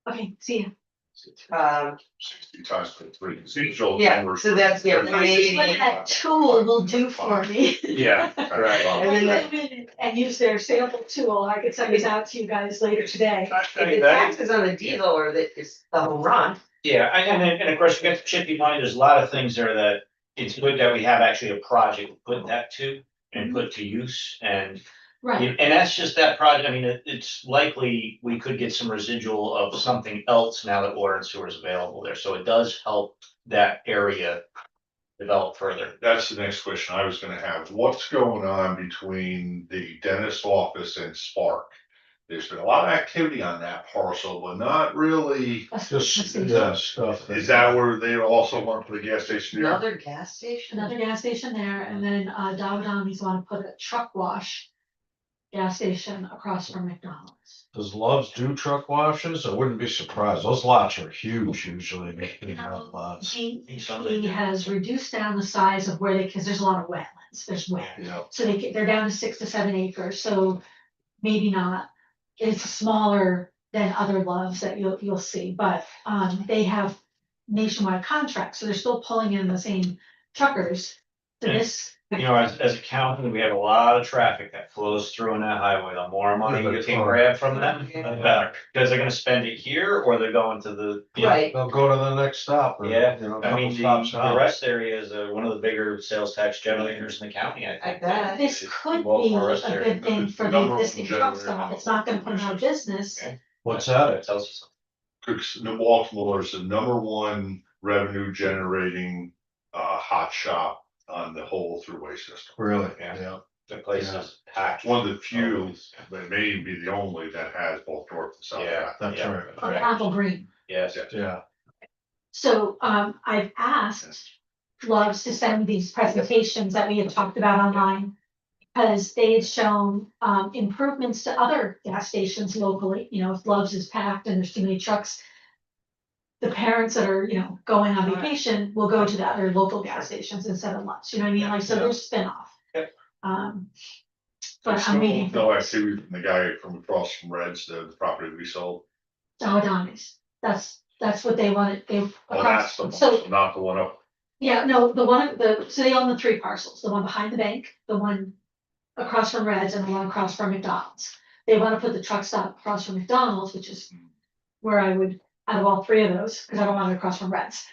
Okay, see ya. 60 times 3. See, Joel's Yeah, numbers so were- that's, yeah, This is 180. what that tool will do for me. yeah, right. And then I come in and use their sample tool, I could send this out to you guys later today. If the taxes on the diesel or it's the home run. Yeah, and of course, you get to keep in mind, there's a lot of things there that it's good that we have actually a project to put that to and put to use and. Right, And that's just that project, I mean, it's likely we could get some residual of something else now that water and sewer is available there, so it does help that area develop further. That's the next question I was gonna have. What's going on between the dentist office and Spark? There's been a lot of activity on that parcel, but not really. Just, Another yeah, stuff. Is that where they also want to put a gas station there? Another gas station? gas station there, and then Dowdownies want to put a truck wash gas station across from McDonald's. Does Love's do truck washes? I wouldn't be surprised. Those lots are huge usually. You know, lots. He has reduced down the size of where they, because there's a lot of wetlands, there's wet. Yeah. So they're down to 6 to 7 acres, so maybe not. It's smaller than other Loves that you'll see, but they have nationwide contracts, so they're still pulling in the same truckers to Yeah. this. You know, as a county, we have a lot of traffic that flows through in that highway, the more money you can grab from them, the better. Because they're gonna spend it here or they're going to the. Right. They'll go to the next stop or, Yeah, you know, I mean, couple stops the down. rest area is one of the bigger sales tax generators in the county, I I think. bet. This It's could well be for us a there. good thing for the Number of existing truck generators. stop, it's not gonna put them out of business. Yeah. What's that? It tells you something. Cause New Baltimore is the #1 revenue generating hot shop on the whole throughway system. Really? Yeah. The place Yeah. is packed. It's one of the few, Always. but may even be the only that has both north and south. Yeah. That's Yeah. right. On Apple Green. Yes. Yeah. So I've asked Loves to send these presentations that we had talked about online. Because they had shown improvements to other gas stations locally, you know, if Loves is packed and there's too many trucks. The parents that are, you know, going on vacation will go to the other local gas stations instead of Loves, you know what I mean, like, so Yeah. there's spin-off. Yep. But I'm waiting No for activity from the guy from across from Reds, the property we sold. Dowdownies, that's what they wanted, they. Oh, that's the one, So, so not the one up. yeah, no, so they own the 3 parcels, the one behind the bank, the one across from Reds and the one across from McDonald's. They wanna put the truck stop across from McDonald's, which is where I would, out of all 3 of those, because I don't want it across from Reds.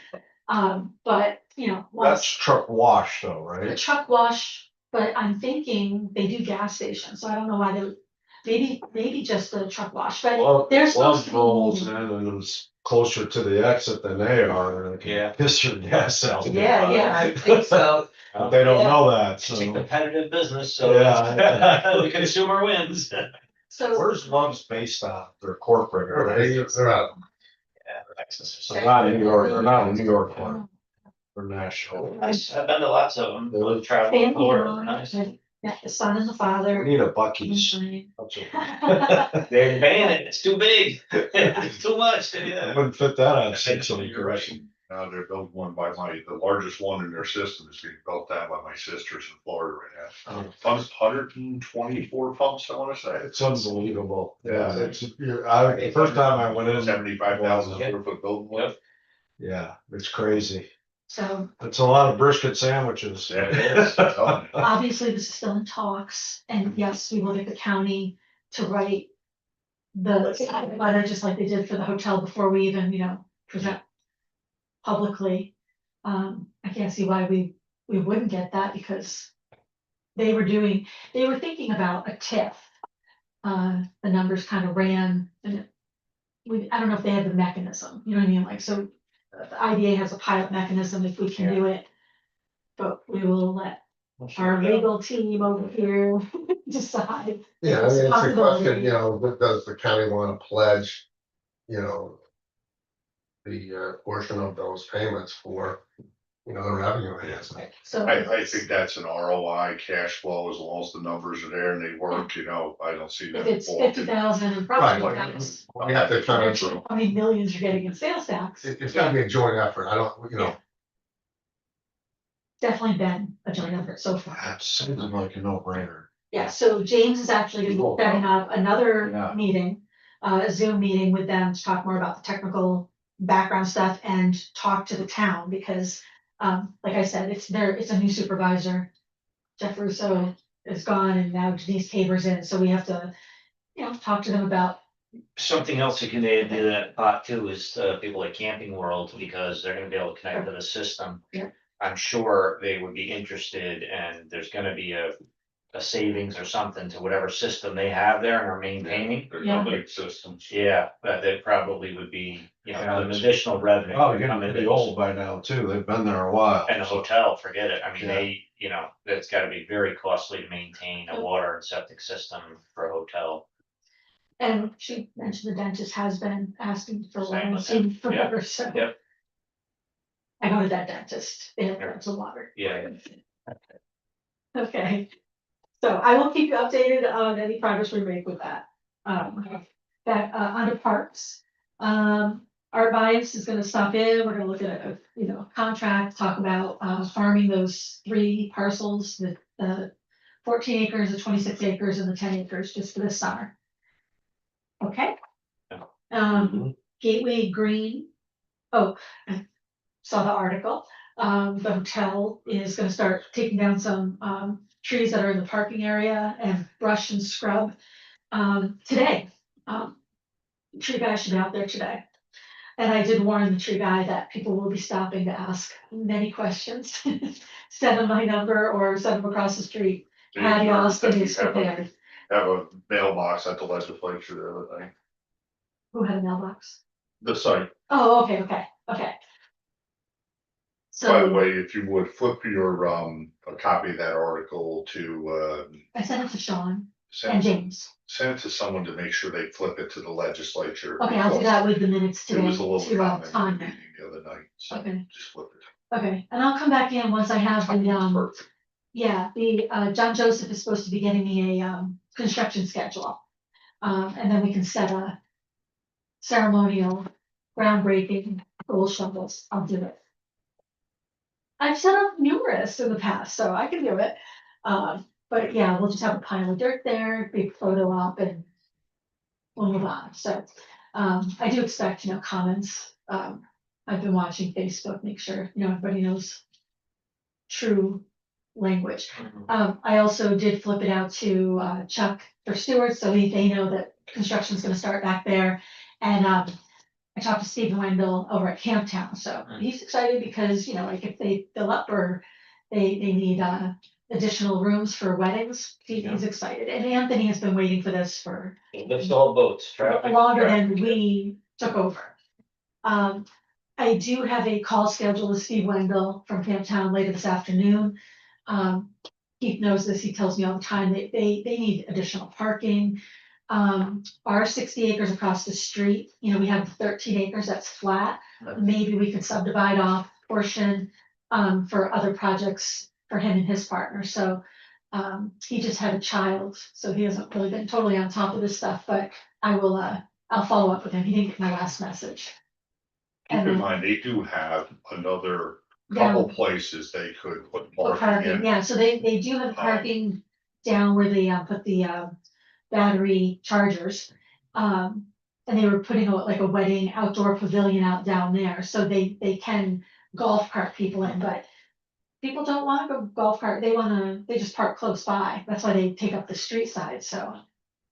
But, you know, That's once truck wash though, the right? truck wash, but I'm thinking they do gas stations, so I don't know why they would. maybe just the truck wash, but Well, they're supposed to one rolls be. in and it's closer to the exit than they are, and it Yeah. can piss your gas out. Yeah, I think so. But they don't know that, It's a so. competitive business, so Yeah. the consumer wins. So, Where's Love's based on? They're corporate, They're right? they're out. Texas or So something. not in New York, they're not in New York, they're national. Nice, I've been to lots of them, Really? travel family before, owned, nice. yeah, the son and the We father. need a Buc-ee's. Fine. That's They ban it, it's too big, it's too much, I yeah. wouldn't fit that on six of You're right. They're building one by the largest one in their system is being built down by my sisters in Florida right now. Pumps 124 pumps, I wanna say. It's unbelievable. Yeah, the first time I went in. 75,000 square foot building. Yep. Yeah, it's crazy. So It's a lot of brisket sandwiches. Yeah, it is. I'm telling you. obviously this is still in talks, and yes, we will get the county to write the letter, just like they did for the hotel before we even, present publicly. I can't see why we wouldn't get that, because they were thinking about a TIF. The numbers kind of ran, and I don't know if they had the mechanism, you know what I mean, like, so the IDA has a pilot mechanism if we can do it. But we will let our legal team over here decide. Yeah, I It's a mean, it's a question, possibility. does the county wanna pledge, the portion of those payments for, the revenue enhancement? So. I think that's an ROI cash flow, as long as the numbers are there and they work, I don't see If that. it's 50,000 and property Right. tax, We have to kind of, how many millions you're getting in sales tax, it's gotta be a joint effort, I don't, Yeah. definitely been a joint effort so far. That seems like a no-brainer. Yeah, so James is actually gonna be setting up another Yeah. meeting, a Zoom meeting with them to talk more about the technical background stuff and talk to the town, because, like I said, it's a new supervisor. Jeff Russo is gone and now Denise Tabor's in, so we have to, talk to them about. Something else you can add to that pot too is people at Camping World, because they're gonna be able to connect to the system. Yeah. I'm sure they would be interested, and there's gonna be a savings or something to whatever system they have there and are maintaining. There's Yeah. no big systems. Yeah, but that probably would be, Yeah, an additional revenue. Oh, would you're come getting into pretty this. old by now too. They've been there a while. And a hotel, forget it. I mean, Yeah. that's gotta be very costly to maintain a water and septic system for a hotel. And she mentioned the dentist has been asking for Same one, with seen them. Yeah. forever, so. Yep. I go to that dentist, they have Yeah. dental water. Yeah. Okay, so I will keep you updated on any progress we make with that. Under parks, Art Bias is gonna stop in, we're gonna look at a contract, talk about, farming those 3 parcels, the 14 acres, the 26 acres, and the 10 acres, just for this summer. Okay? Gateway Green, oh, I saw the article, the hotel is gonna start taking down some, trees that are in the parking area and brush and scrub, today. Tree guy should be out there today. And I did warn the tree guy that people will be stopping to ask many questions. Send them my number or send them across the street. Patty Austin is prepared. Have a mailbox at the legislature the other day. Who had a mailbox? The site, Oh, okay. by the So way, if you would flip your, a copy of that article to, I sent it to Sean and send, James. send it to someone to make sure they flip it to the legislature. Okay, I'll do because that with the minutes There today was a little to comment in the Tanya. meeting the other night, so Okay. just flip it. Okay, and I'll come back in once I have the, Perfect. yeah, the, John Joseph is supposed to be getting me a, construction schedule. And then we can set a ceremonial groundbreaking goal shovels. I'll do it. I've set up numerous in the past, so I can do it. But yeah, we'll just have a pile of dirt there, big photo op, and we'll move on. So, I do expect, comments. I've been watching Facebook, make sure, everybody knows true language. I also did flip it out to Chuck for Stewart, so they know that construction's gonna start back there. And I talked to Stephen Wendell over at Camptown, so he's excited because, like if they fill up or they need additional rooms for weddings. He's excited, and Anthony has been waiting for this for Lift all boats. traffic, longer than traffic. we took over. I do have a call scheduled with Steve Wendell from Camptown later this afternoon. Keith knows this, he tells me all the time, they need additional parking. Our 60 acres across the street, we have 13 acres that's flat. Maybe we could subdivide off portion, for other projects for him and his partner, so. He just had a child, so he hasn't really been totally on top of this stuff, but I'll follow up with him, he didn't get my last message. Keep And in then- mind, they do have another Yeah. couple places they could put For parking in. yeah, so they do have parking down where they put the battery chargers. And they were putting like a wedding outdoor pavilion out down there, so they can golf cart people in, but. People don't wanna go golf cart, they just park close by, that's why they take up the street side, so.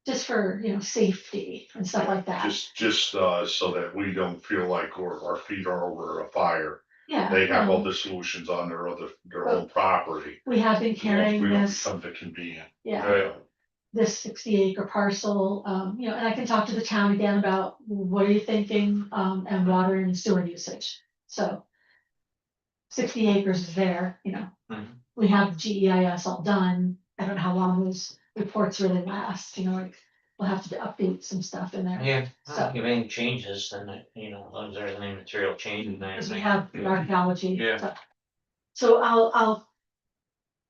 Just for, safety and stuff like that, Just so that we don't feel like our feet are over a fire. yeah. They have no, all the solutions on their own property. We have been We carrying don't this, become the convenient. yeah. This 60 acre parcel, and I can talk to the town again about what are you thinking, and water and sewer usage, so. 60 acres is there, Mhm. we have GEIS all done, I don't know how long those reports really last, like, we'll have to update some stuff in there. Yeah, So- if anything changes, then, as long as there's any material change in there. Cause we have archaeology. Yeah. stuff. So I'll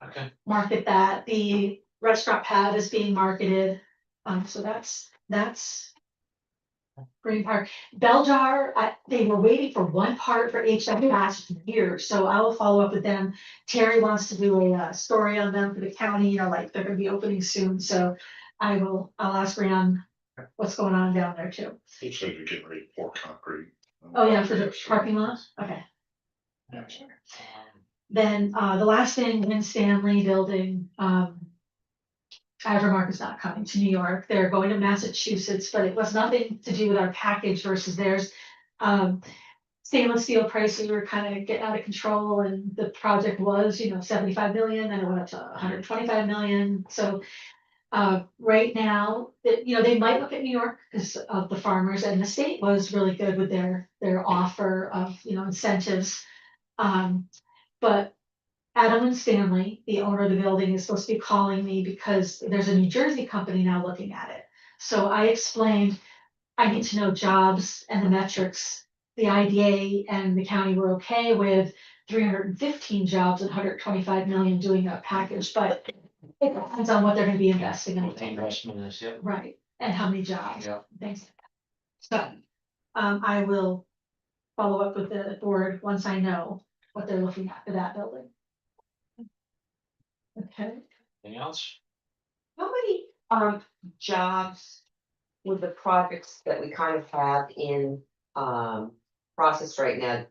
Okay, market that, the restaurant pad is being marketed, so that's. Green Park, Bell Jar, they were waiting for one part for HVAC last year, so I will follow up with them. Terry wants to do a story on them for the county, like they're gonna be opening soon, so I'll ask Brian what's going on down there too. Looks like you're getting ready to pour concrete. Oh, yeah, for the parking lot, okay. Then, the last thing, Lynn Stanley Building, Agrimark is not coming to New York, they're going to Massachusetts, but it was nothing to do with our package versus theirs. Stainless steel prices were kind of getting out of control, and the project was, 75 million, then it went up to 125 million, so. Right now, they might look at New York because of the farmers, and the state was really good with their offer of, incentives. But Adam and Stanley, the owner of the building, is supposed to be calling me because there's a New Jersey company now looking at it. So I explained, I need to know jobs and the metrics. The IDA and the county were okay with 315 jobs and 125 million doing a package, but it depends on what they're gonna be investing in. what the investment is, yeah. Right, and how many jobs, Yeah. things. So, I will follow up with the board once I know what they're looking at for that building. Okay, Anything else? How many jobs with the projects that we kind of have in process right now?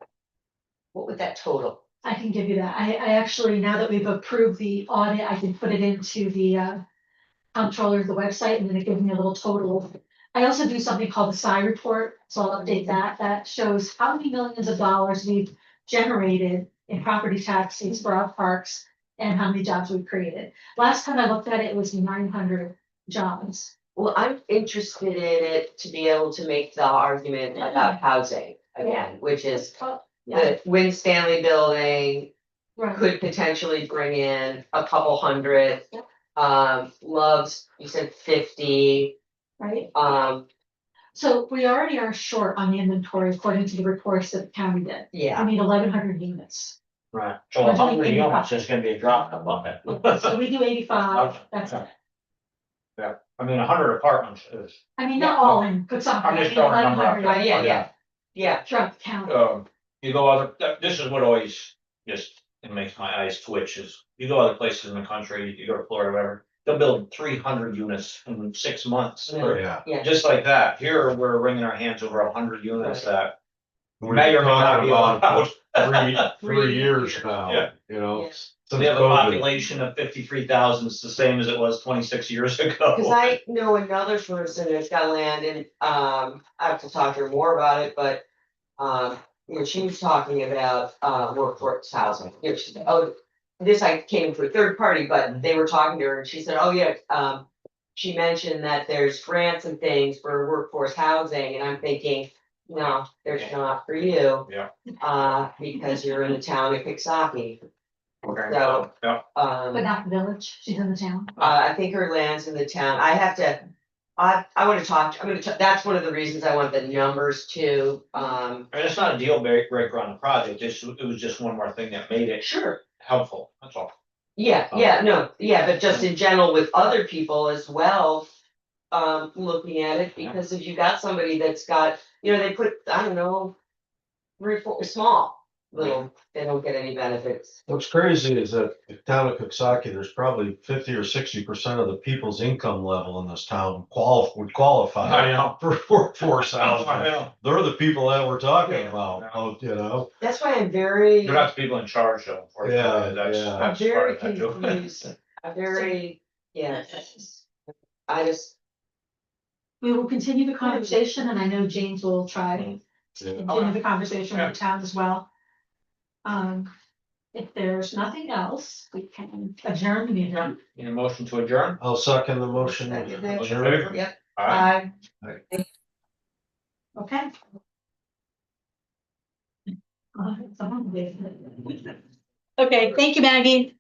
What would that total? I can give you that. I actually, now that we've approved the audit, I can put it into the comptroller, the website, and then it gives me a little total. I also do something called the PSI report, so I'll update that. That shows how many millions of dollars we've generated in property taxes for our parks and how many jobs we've created. Last time I looked at it, it was 900 jobs. Well, I'm interested in it to be able to make the argument about housing again, which is Yeah, the Win Stanley building right. could potentially bring in a couple hundred. Loves, you said 50, Right, so, we already are short on the inventory according to the reports that the county did. yeah. We need 1,100 units. Right. So We're doing 100 85. units, there's gonna be a drop on it. So we do 85, that's it. Yeah, I mean, 100 apartments is, I mean, not all in, but some. I'm just throwing a number out 1,100 there. Yeah. throughout the county. You go other, this is what always just, it makes my eyes twitch is, you go other places in the country, you go to Florida, whatever, they'll build 300 units in 6 months. or- Yeah. Just like that, here, we're wringing our hands over 100 units that We've may or been may not talking be about allowed. it for three 3 years years. now, Yeah. Yeah. since So we have a COVID. population of 53,000, it's the same as it was 26 years ago. Cause I know another person that's got land and, I have to talk to her more about it, but, when she was talking about, workforce housing, she said, oh, this I came to a third party, but they were talking to her and she said, oh yeah, she mentioned that there's grants and things for workforce housing, and I'm thinking, no, there's not for you. Yeah. Because you're in the town of Coxsackie. Okay. So, Yeah. But not the village, she's in the town. I think her land's in the town. I have to, I wanna talk, that's one of the reasons I want the numbers too. I mean, it's not a deal breaker on the project, it was just one more thing that made it Sure. helpful, that's all. Yeah, but just in general with other people as well. Looking at it, because if you got somebody that's got, they put, I don't know. 3, 4, small, little, they don't get any benefits. What's crazy is that the town of Coxsackie, there's probably 50 or 60% of the people's income level in this town would qualify I know. for workforce housing. I know. They're the people that we're talking Yeah. about, That's why I'm very, They're not the people in charge though. Yeah, That's, yeah. I'm that's part very of that too. confused. I'm very, yeah. I just, We will continue the conversation, and I know James will try to Yeah. continue the conversation with the town as well. If there's nothing else, we can adjourn the meeting. Need a motion to adjourn? I'll second the motion. Second. Those in favor? Yep. Aye. Bye. Okay. Okay, thank you, Maggie.